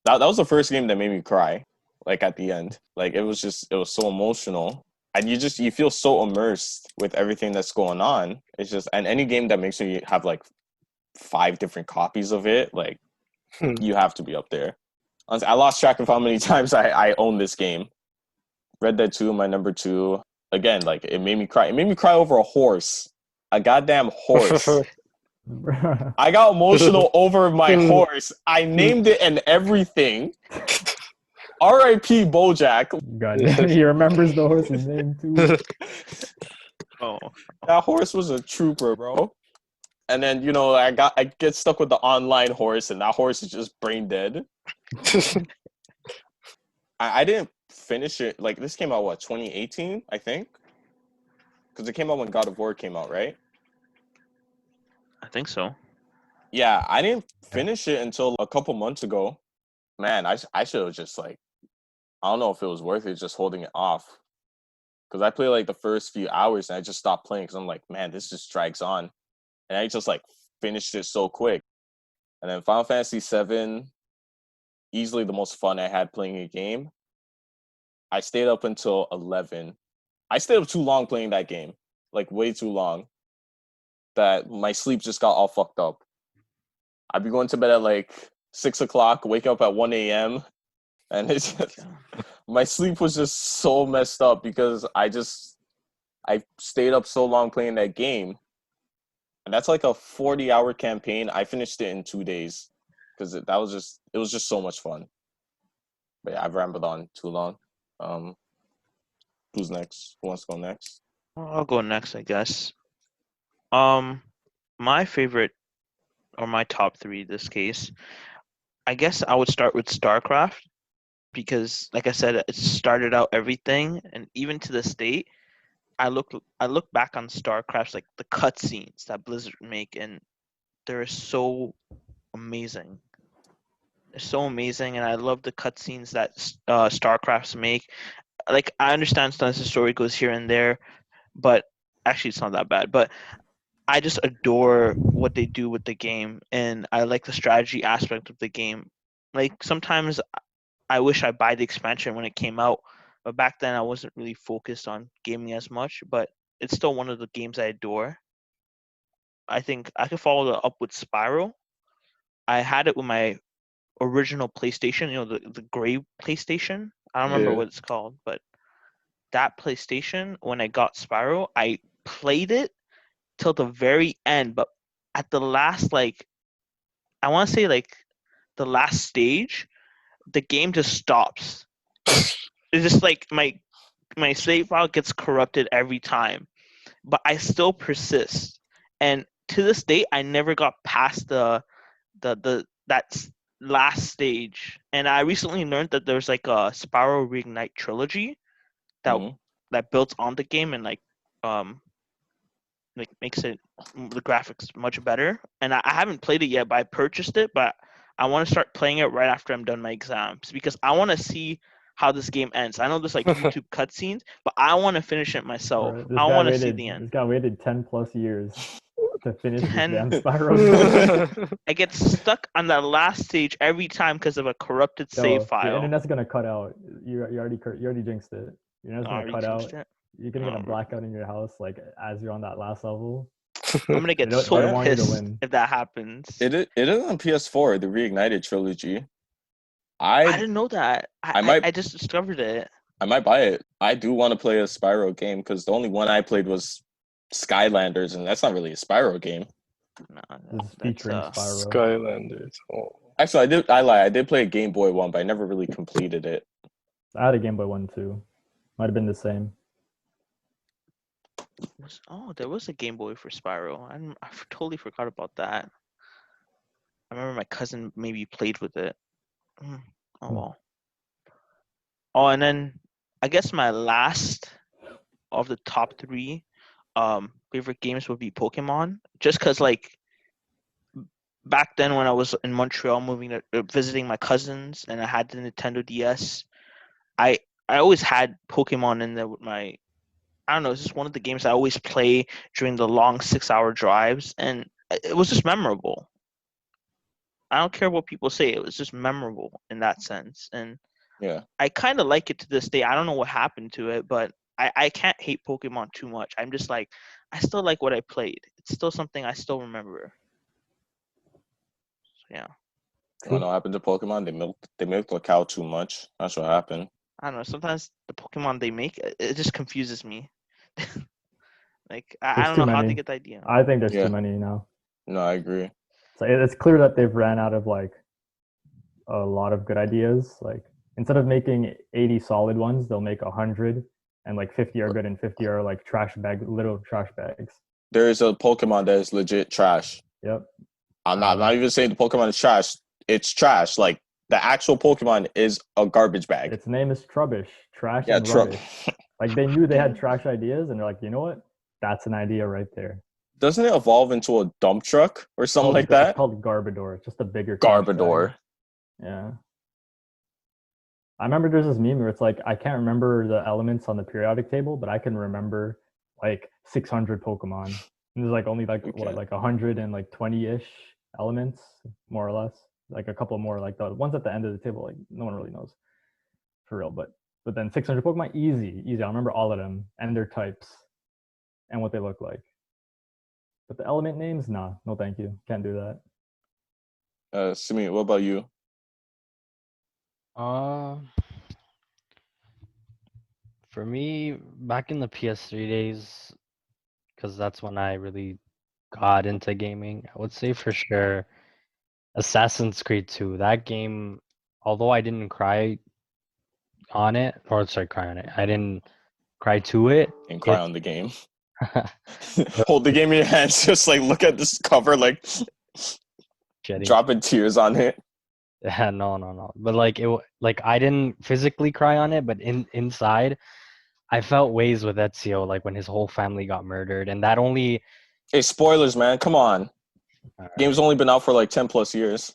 was the first game that made me cry. Like at the end, like it was so emotional, and you feel so immersed with everything that's going on. It's just, and any game that makes you have like 5 different copies of it, like you have to be up there. I lost track of how many times I own this game. Red Dead 2, my number 2. Again, like it made me cry. It made me cry over a horse, a goddamn horse. I got emotional over my horse. I named it and everything. R.I.P. Bojack. God, he remembers the horse's name too. Oh, That horse was a trooper, bro. And then I get stuck with the online horse, and that horse is just brain dead. I didn't finish it. Like this came out 2018, I think, because it came out when God of War came out, right? I think so. Yeah, I didn't finish it until a couple months ago. Man, I should have just like, I don't know if it was worth it just holding it off, because I played like the first few hours and I just stopped playing because I'm like, man, this just drags on, and I just like finished it so quick. And then Final Fantasy VII, easily the most fun I had playing a game. I stayed up until 11. I stayed up too long playing that game, like way too long, that my sleep just got all fucked up. I'd be going to bed at like 6 o'clock, wake up at 1 a.m. And it's just, my sleep was just so messed up because I stayed up so long playing that game. And that's like a 40-hour campaign. I finished it in 2 days because it was just so much fun. But yeah, I've rambled on too long. Who's next? Who wants to go next? I'll go next, I guess. My favorite, or my top 3 in this case, I guess I would start with StarCraft, because like I said, it started out everything, and even to this date, I look back on StarCraft's like the cutscenes that Blizzard make, and they're so amazing. They're so amazing, and I love the cutscenes that StarCrafts make. Like I understand sometimes the story goes here and there, but actually it's not that bad. But I just adore what they do with the game, and I like the strategy aspect of the game. Like sometimes I wish I buy the expansion when it came out, but back then I wasn't really focused on gaming as much. But it's still one of the games I adore. I think I could follow it up with Spyro. I had it with my original PlayStation, the gray PlayStation. I don't remember Yeah. what it's called, but that PlayStation, when I got Spyro, I played it till the very end, but at the last, like, I want to say like the last stage, the game just stops. It's just like my save file gets corrupted every time, but I still persist. And to this day, I never got past last stage. And I recently learned that there's like a Spyro Reignite trilogy that Mhm. that builds on the game and um makes it the graphics much better. And I haven't played it yet, but I purchased it. But I want to start playing it right after I'm done my exams because I want to see how this game ends. I know there's like YouTube cutscenes, but I want to finish it myself. Bro, this I guy want to see waited. the This end. guy waited 10+ years to finish this 10 damn Spyro game. I get stuck on that last stage every time because of a corrupted save Yo, your file. internet's gonna cut out. You already jinxed it. Your internet's I gonna already cut finished out. it. You're gonna get a No. blackout in your house, like as you're on that last level. I'm gonna get They don't so want you to pissed win. if that happens. It is on PS4, the Reignited trilogy. I I didn't know that. I might I just discovered it. I might buy it. I do want to play a Spyro game because the only one I played was Skylanders, and that's not really a Spyro game. No, This is that's featuring Spyro. Skylanders. Oh. Actually, I lie. I did play a Game Boy one, but I never really completed it. I had a Game Boy one too. Might have been the same. there was a Game Boy for Spyro. I totally forgot about that. I remember my cousin maybe played with it. Oh well. Oh, and then I guess my last of the top 3 favorite games would be Pokemon, just because like back then when I was in Montreal visiting my cousins and I had the Nintendo DS, I always had Pokemon in there with my, I don't know, it's just one of the games I always play during the long 6-hour drives, and it was just memorable. I don't care what people say, it was just memorable in that sense. And Yeah. I kind of like it to this day. I don't know what happened to it, but I can't hate Pokemon too much. I'm just like, I still like what I played. It's still something I still remember. So, yeah. You wanna know what happened to Pokemon? They milked the cow too much. That's what happened. I don't know. Sometimes the Pokemon they make, it just confuses me. Like, I There's don't too know how they many. get the idea. I think there's Yeah. too many now. No, I agree. So it's clear that they've ran out of like a lot of good ideas. Like instead of making 80 solid ones, they'll make 100, and like 50 are good and 50 are like little trash bags. There is a Pokemon that is legit trash. Yep. I'm not even saying the Pokemon is trash. It's trash. Like the actual Pokemon is a garbage bag. Its name is Trubbish. Trash Yeah, and rubbish. Like they knew they had trash ideas, and they're like, you know what? That's an idea right there. Doesn't it evolve into a dump truck or something like that? It's called Garbodor. It's just a bigger trash bag. Garbodor. Yeah. I remember there's this meme where it's like, I can't remember the elements on the periodic table, but I can remember like 600 Pokemon. And there's like only like Okay. like 120-ish elements, more or less. Like a couple more, like the ones at the end of the table, like no one really knows for real. But then 600 Pokemon, easy. I remember all of them and their types and what they look like. But the element names, nah, no thank you. Can't do that. Simi, what about you? For me, back in the PS3 days, because that's when I really got into gaming, I would say for sure Assassin's Creed 2. That game, although I didn't cry on it, or sorry, cry on it, I didn't cry to it. And cry on the game. Hold the game in your hands, just like look at this cover, like Shedding. dropping tears on it. Yeah, no. But like like I didn't physically cry on it, but inside, I felt ways with Ezio, like when his whole family got murdered, and that only. Hey, spoilers, man! Come on. All right, Game's only been out for like 10+ years.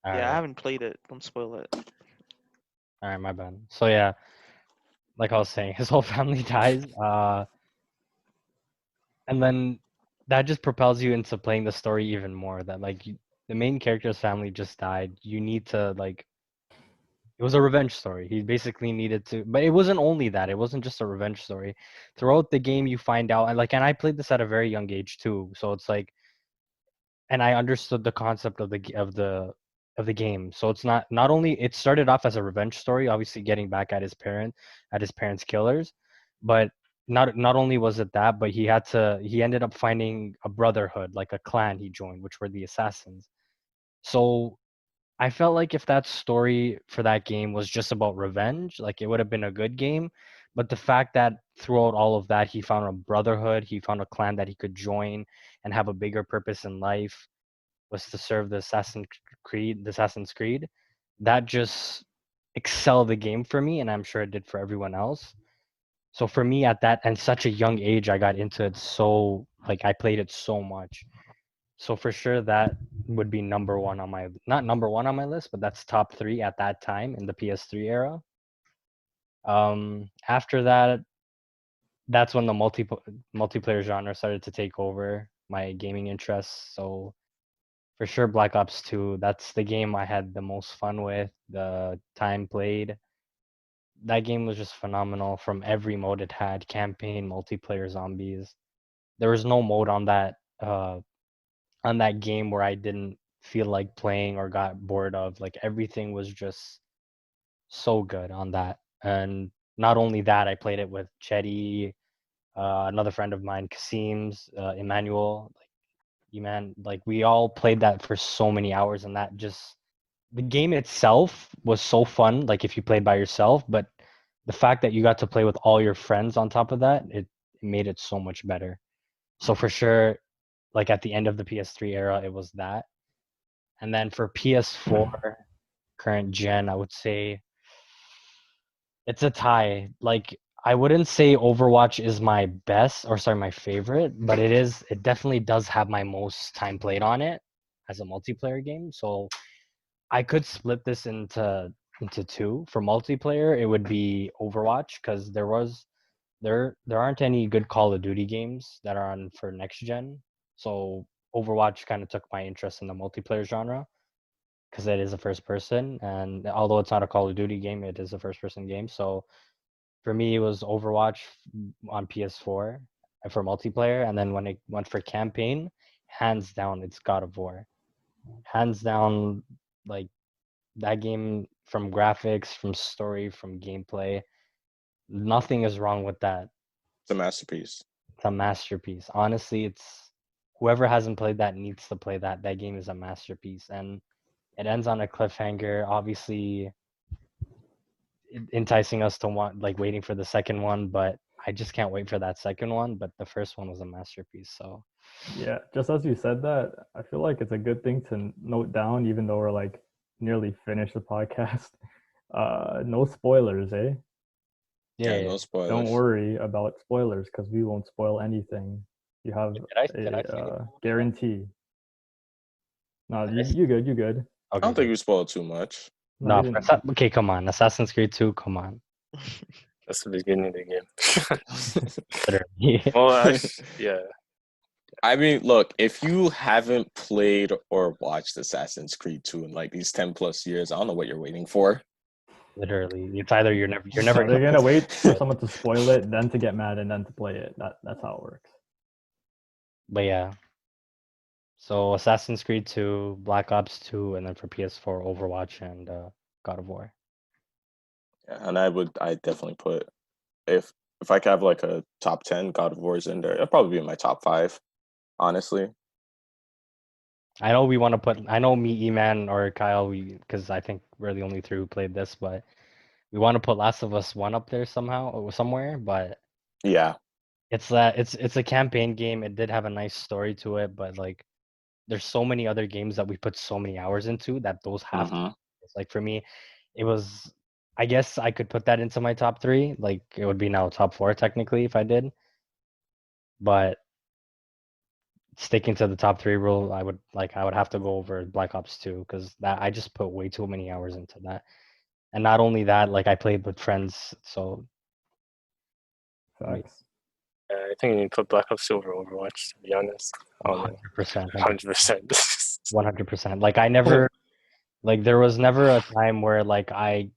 all Yeah, I right, haven't played it. Don't spoil it. all right, my bad. So yeah, like I was saying, his whole family dies, and then that just propels you into playing the story even more. That like the main character's family just died. You need to like. It was a revenge story. He basically needed to, but it wasn't only that. It wasn't just a revenge story. Throughout the game, you find out, and I played this at a very young age too. So it's like, and I understood the concept of the game. So it's not only it started off as a revenge story, obviously getting back at his parents' killers, but not only was it that, but he ended up finding a brotherhood, like a clan he joined, which were the assassins. So I felt like if that story for that game was just about revenge, like it would have been a good game. But the fact that throughout all of that, he found a brotherhood, he found a clan that he could join and have a bigger purpose in life was to serve the Assassin's Creed. That just excelled the game for me, and I'm sure it did for everyone else. So for me at that and such a young age, I got into it so like I played it so much. So for sure that would be number one on my not number one on my list, but that's top three at that time in the PS3 era. After that, that's when the multiplayer genre started to take over my gaming interests. So for sure, Black Ops 2, that's the game I had the most fun with, the time played. That game was just phenomenal from every mode it had, campaign, multiplayer, zombies. There was no mode on that game where I didn't feel like playing or got bored of. Like everything was just so good on that. And not only that, I played it with Chetty, another friend of mine, Kasim's, Emmanuel, like we all played that for so many hours, and that just the game itself was so fun. Like if you played by yourself, but the fact that you got to play with all your friends on top of that, it made it so much better. So for sure, like at the end of the PS3 era, it was that. And then for PS4 current gen, I would say it's a tie. Like I wouldn't say Overwatch is my best or sorry, my favorite, but it definitely does have my most time played on it as a multiplayer game. So I could split this into two. For multiplayer, it would be Overwatch because there aren't any good Call of Duty games that are on for next gen. So Overwatch kind of took my interest in the multiplayer genre because it is a first person, and although it's not a Call of Duty game, it is a first person game. So for me, it was Overwatch on PS4 for multiplayer, and then when it went for campaign, hands down, it's God of War. Hands down, like that game from graphics, from story, from gameplay, nothing is wrong with that. It's a masterpiece. It's a masterpiece. Honestly, it's whoever hasn't played that needs to play that. That game is a masterpiece, and it ends on a cliffhanger. Obviously, enticing us to want like waiting for the second one, but I just can't wait for that second one. But the first one was a masterpiece. So Yeah, just as you said that, I feel like it's a good thing to note down, even though we're like nearly finished the podcast. No spoilers, eh? Yeah, yeah. no Don't spoilers. worry about spoilers because we won't spoil anything. You have Did I say a anything? guarantee. No, Did I say- you good. I Okay, don't think good. you spoiled too much. No, No, you didn't. okay, come on. Assassin's Creed 2, come on. That's the beginning of the game. Literally. Well, yeah. I mean, look, if you haven't played or watched Assassin's Creed 2 in like these 10 plus years, I don't know what you're waiting for. Literally. It's either you're never They're gonna wait for someone to spoil it, then to get mad, and then to play it. That's how it works. But yeah. So Assassin's Creed 2, Black Ops 2, and then for PS4, Overwatch and God of War. Yeah, and I definitely put if I could have like a top 10, God of War is in there. It'll probably be in my top 5, honestly. I know I know me, E-Man, or Kyle, because I think we're the only three who played this, but we want to put Last of Us 1 up there somehow or somewhere, but Yeah. it's a campaign game. It did have a nice story to it, but like there's so many other games that we put so many hours into that those have to. Hmm. It's like for me, it was. I guess I could put that into my top three. Like it would be now top four technically if I did, but sticking to the top three rule, I would have to go over Black Ops 2 because that I just put way too many hours into that. And not only that, like I played with friends, so Facts. I think you need to put Black Ops 2 over Overwatch, to be honest. 100%, 100%. 100%. Like I never, like there was never a time where like I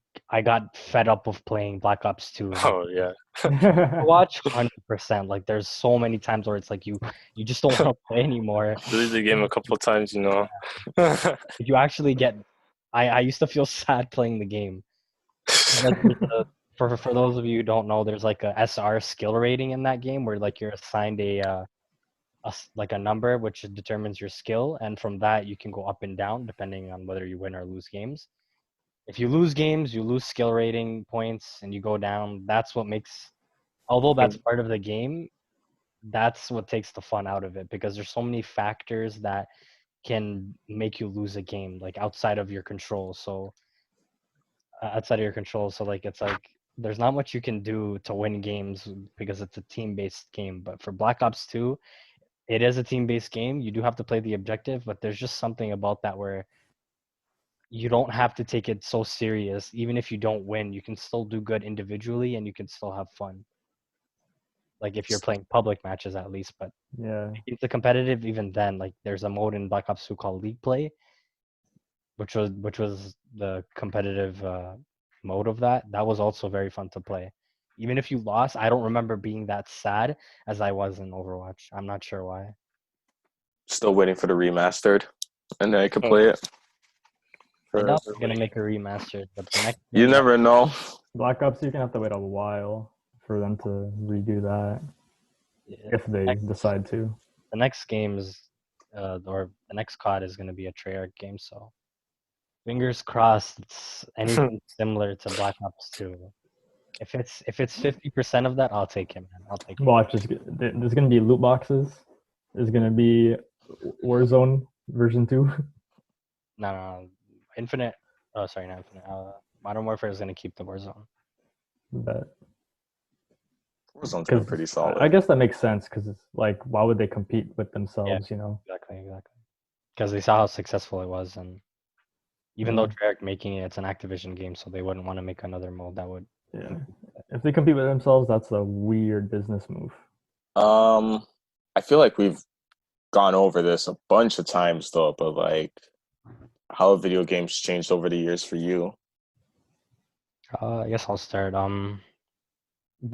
got fed up of playing Black Ops 2. Like, Oh, yeah. watch 100%. Like there's so many times where it's like you just don't want to play anymore. Delete the game a couple times, you know. You actually get. I used to feel sad playing the game. Like for those of you who don't know, there's like a SR skill rating in that game where like you're assigned like a number which determines your skill, and from that you can go up and down depending on whether you win or lose games. if you lose games, you lose skill rating points and you go down. That's what makes, although that's part of the game, that's what takes the fun out of it, because there's so many factors that can make you lose a game, like outside of your control. So like it's like there's not much you can do to win games because it's a team-based game. But for Black Ops 2, it is a team-based game. You do have to play the objective, but there's just something about that where you don't have to take it so serious. Even if you don't win, you can still do good individually and you can still have fun. Like if you're playing public matches at least, but Yeah. it's a competitive even then. Like there's a mode in Black Ops 2 called League Play, which was the competitive mode of that. That was also very fun to play. Even if you lost, I don't remember being that sad as I was in Overwatch. I'm not sure why. Still waiting for the remastered, and then I could play it. I know they're gonna make a remastered, but the next You game never know. Black Ops, you're gonna have to wait a while for them to redo that if they decide to. the next games or the next COD is gonna be a Treyarch game, so fingers crossed it's anything similar to Black Ops 2. If it's 50% of that, I'll take it, man. I'll take it. Watch, there's gonna be loot boxes. There's gonna be Warzone version 2. No. Infinite. Oh, sorry, not Infinite. Modern Warfare is gonna keep the Warzone. But Warzone's been pretty solid. I guess that makes sense because it's like, why would they compete with themselves? You know. Exactly. Because they saw how successful it was, and even though Treyarch making it, it's an Activision game, so they wouldn't want to make another mode that would. Yeah. If they compete with themselves, that's a weird business move. I feel like we've gone over this a bunch of times though, but like, how have video games changed over the years for you? I guess I'll start.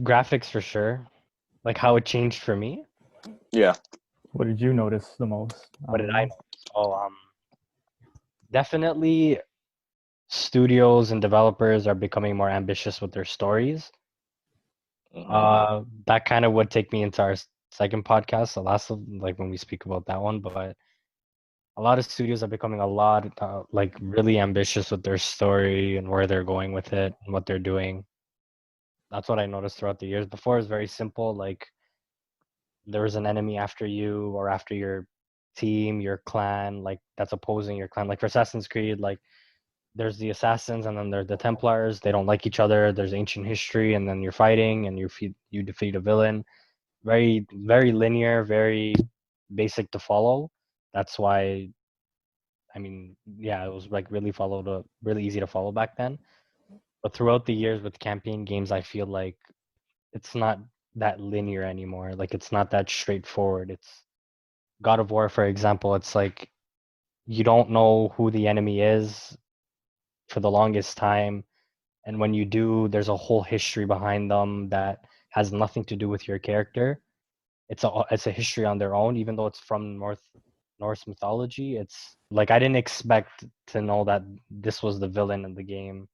Graphics for sure. Like how it changed for me. Yeah. What did you notice the most? What did I notice? Oh, definitely studios and developers are becoming more ambitious with their stories. That kind of would take me into our second podcast, the last of, like when we speak about that one, but a lot of studios are becoming a lot like really ambitious with their story and where they're going with it and what they're doing. That's what I noticed throughout the years. Before it was very simple, like there was an enemy after you or after your team, your clan, like that's opposing your clan. Like for Assassin's Creed, like there's the assassins and then there's the Templars. They don't like each other. There's ancient history, and then you're fighting and you defeat a villain. Very, very linear, very basic to follow. That's why, I mean, yeah, it was like really easy to follow back then. But throughout the years with campaign games, I feel like it's not that linear anymore. Like it's not that straightforward. It's God of War, for example. It's like you don't know who the enemy is for the longest time, and when you do, there's a whole history behind them that has nothing to do with your character. It's a history on their own, even though it's from Norse mythology. It's like I didn't expect to know that this was the villain in the game.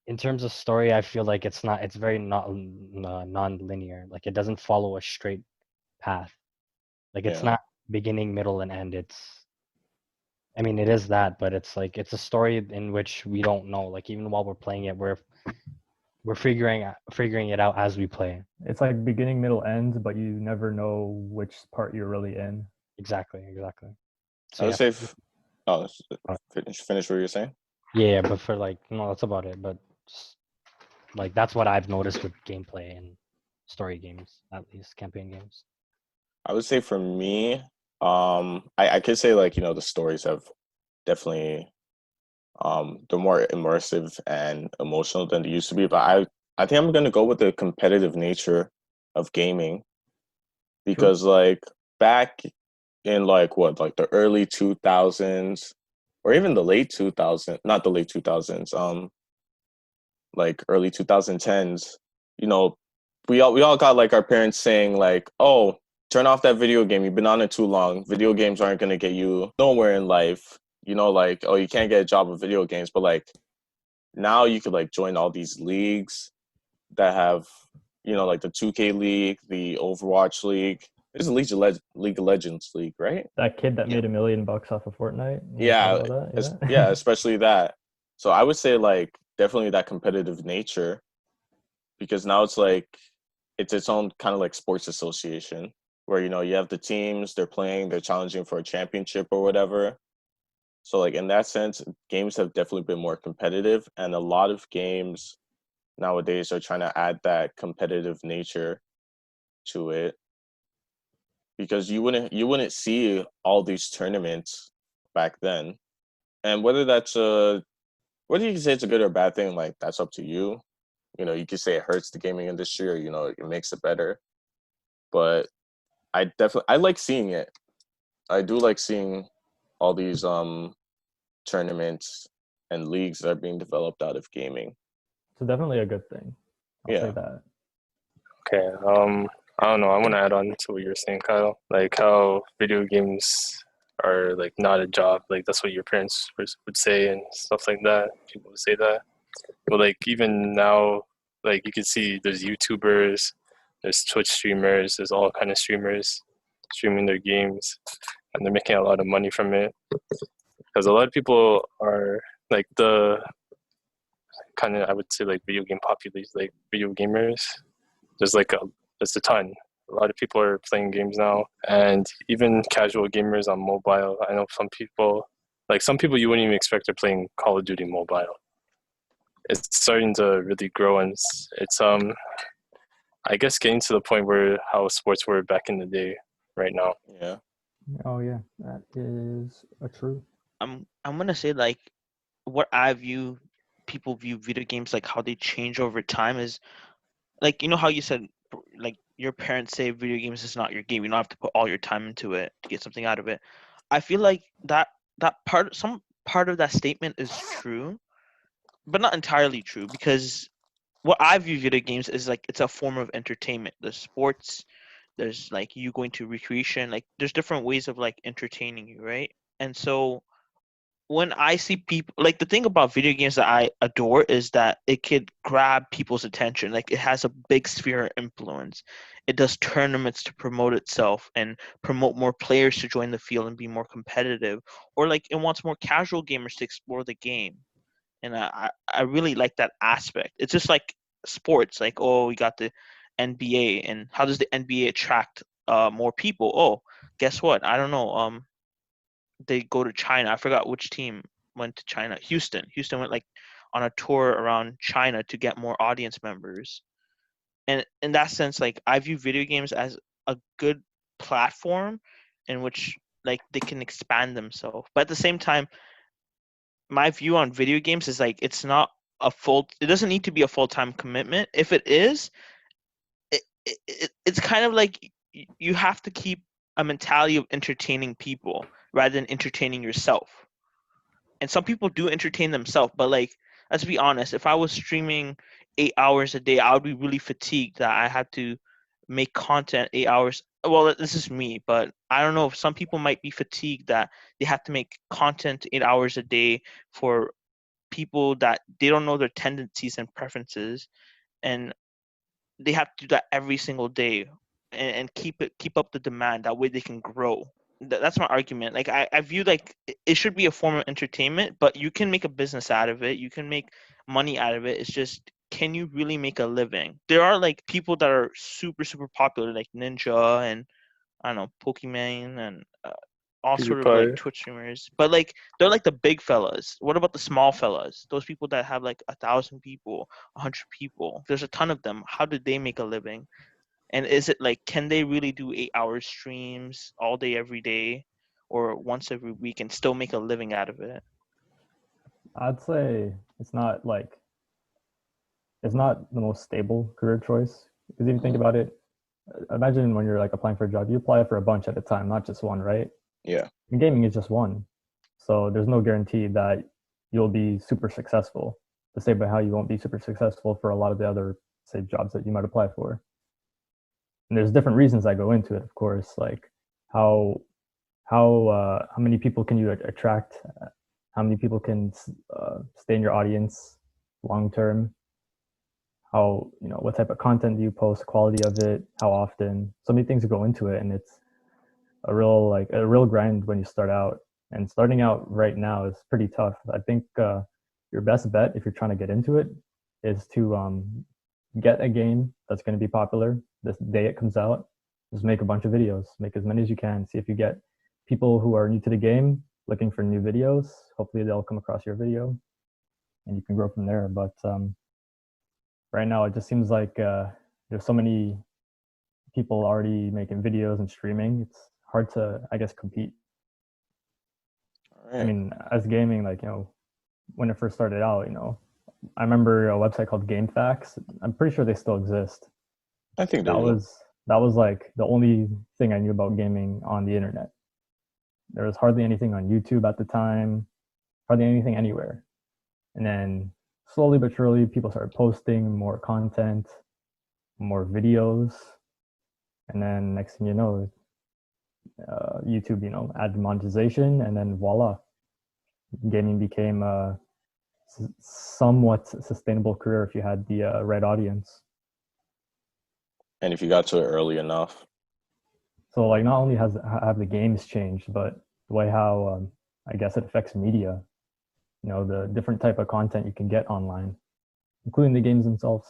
In terms of story, I feel like it's very not non-linear. Like it doesn't follow a straight path. Like it's not beginning, middle, and end. I mean, it is that, but it's like it's a story in which we don't know. Like even while we're playing it, we're figuring it out as we play. It's like beginning, middle, end, but you never know which part you're really in. Exactly. So I would say, finish what you're saying. Yeah, but for like, no, that's about it. But just, like that's what I've noticed with gameplay and story games, at least campaign games. I would say for me, I could say like, the stories have definitely, they're more immersive and emotional than they used to be. But I think I'm gonna go with the competitive nature of gaming, because like back in like the early 2000s or even the late 2000s, not the late 2000s, like early 2010s, we all got like our parents saying like, oh, turn off that video game. You've been on it too long. Video games aren't going to get you nowhere in life. Like, oh, you can't get a job with video games. But like now you could like join all these leagues that have, like the 2K League, the Overwatch League. There's a League of Legends League, right? That kid that made $1 million off of Fortnite. Yeah, especially that. So I would say like definitely that competitive nature, because now it's like it's its own kind of like sports association where you have the teams, they're playing, they're challenging for a championship or whatever. So like in that sense, games have definitely been more competitive, and a lot of games nowadays are trying to add that competitive nature to it, because you wouldn't see all these tournaments back then. And whether you can say it's a good or bad thing, like that's up to you. You could say it hurts the gaming industry, or it makes it better. But I like seeing it. I do like seeing all these tournaments and leagues that are being developed out of gaming. So definitely a good thing. I'll say Yeah. that. Okay. I don't know. I want to add on to what you were saying, Kyle. Like how video games are like not a job. Like that's what your parents would say and stuff like that. People would say that. But like even now, like you can see there's YouTubers, there's Twitch streamers, there's all kind of streamers streaming their games, and they're making a lot of money from it. Because a lot of people are like the kind of, I would say, like video game populace, like video gamers. There's there's a ton. A lot of people are playing games now, and even casual gamers on mobile. I know some people you wouldn't even expect are playing Call of Duty mobile. It's starting to really grow, and it's I guess getting to the point where how sports were back in the day right now. Yeah. Oh yeah, that is a truth. I'm gonna say like what I view people view video games like how they change over time is like how you said like your parents say video games is not your game. You don't have to put all your time into it to get something out of it. I feel like some part of that statement is true, but not entirely true, because what I view video games is like it's a form of entertainment. There's sports, there's like you going to recreation, like there's different ways of like entertaining you, right? And so when I see people, like the thing about video games that I adore is that it could grab people's attention. Like it has a big sphere of influence. It does tournaments to promote itself and promote more players to join the field and be more competitive. Or like it wants more casual gamers to explore the game. And I really like that aspect. It's just like sports, like we got the NBA, and how does the NBA attract more people? Oh, guess what? I don't know. They go to China. I forgot which team went to China. Houston. Houston went like on a tour around China to get more audience members. And in that sense, like I view video games as a good platform in which like they can expand themselves. But at the same time, my view on video games is like it's not it doesn't need to be a full-time commitment. If it is, it's kind of like you have to keep a mentality of entertaining people rather than entertaining yourself. And some people do entertain themselves, but like let's be honest, if I was streaming 8 hours a day, I would be really fatigued that I had to make content 8 hours. Well, this is me, but I don't know if some people might be fatigued that they have to make content 8 hours a day for people that they don't know their tendencies and preferences, and they have to do that every single day and keep up the demand. That way they can grow. That's my argument. Like I view like it should be a form of entertainment, but you can make a business out of it. You can make money out of it. It's just, can you really make a living? There are like people that are super super popular, like Ninja and I don't know, Pokemon and all sort of like PewDiePie. Twitch streamers. But like they're like the big fellas. What about the small fellas? Those people that have like 1,000 people, 100 people. There's a ton of them. How did they make a living? And is it like, can they really do 8 hour streams all day, every day, or once every week and still make a living out of it? I'd say it's not the most stable career choice. Because if you think about it, imagine when you're like applying for a job, you apply for a bunch at a time, not just one, right? Yeah. And gaming is just one. So there's no guarantee that you'll be super successful. The same way how you won't be super successful for a lot of the other, say, jobs that you might apply for. And there's different reasons that go into it, of course, like how many people can you attract, how many people can stay in your audience long term, how, what type of content do you post, quality of it, how often. So many things go into it, and it's a real grind when you start out. And starting out right now is pretty tough. I think your best bet if you're trying to get into it is to get a game that's going to be popular this day it comes out. Just make a bunch of videos, make as many as you can. See if you get people who are new to the game looking for new videos. Hopefully they'll come across your video and you can grow from there. But right now it just seems like there's so many people already making videos and streaming. It's hard to, I guess, compete. All right. I mean, as gaming, like, when it first started out, I remember a website called GameFAQs. I'm pretty sure they still exist. I think That was like the only thing I knew about gaming on the internet. There was hardly anything on YouTube at the time, hardly anything anywhere. And then slowly but surely, people started posting more content, more videos. And then next thing you know, YouTube, added monetization, and then voila, gaming became a somewhat sustainable career if you had the right audience. And if you got to it early enough. So like, not only have the games changed, but the way how I guess it affects media. The different type of content you can get online, including the games themselves.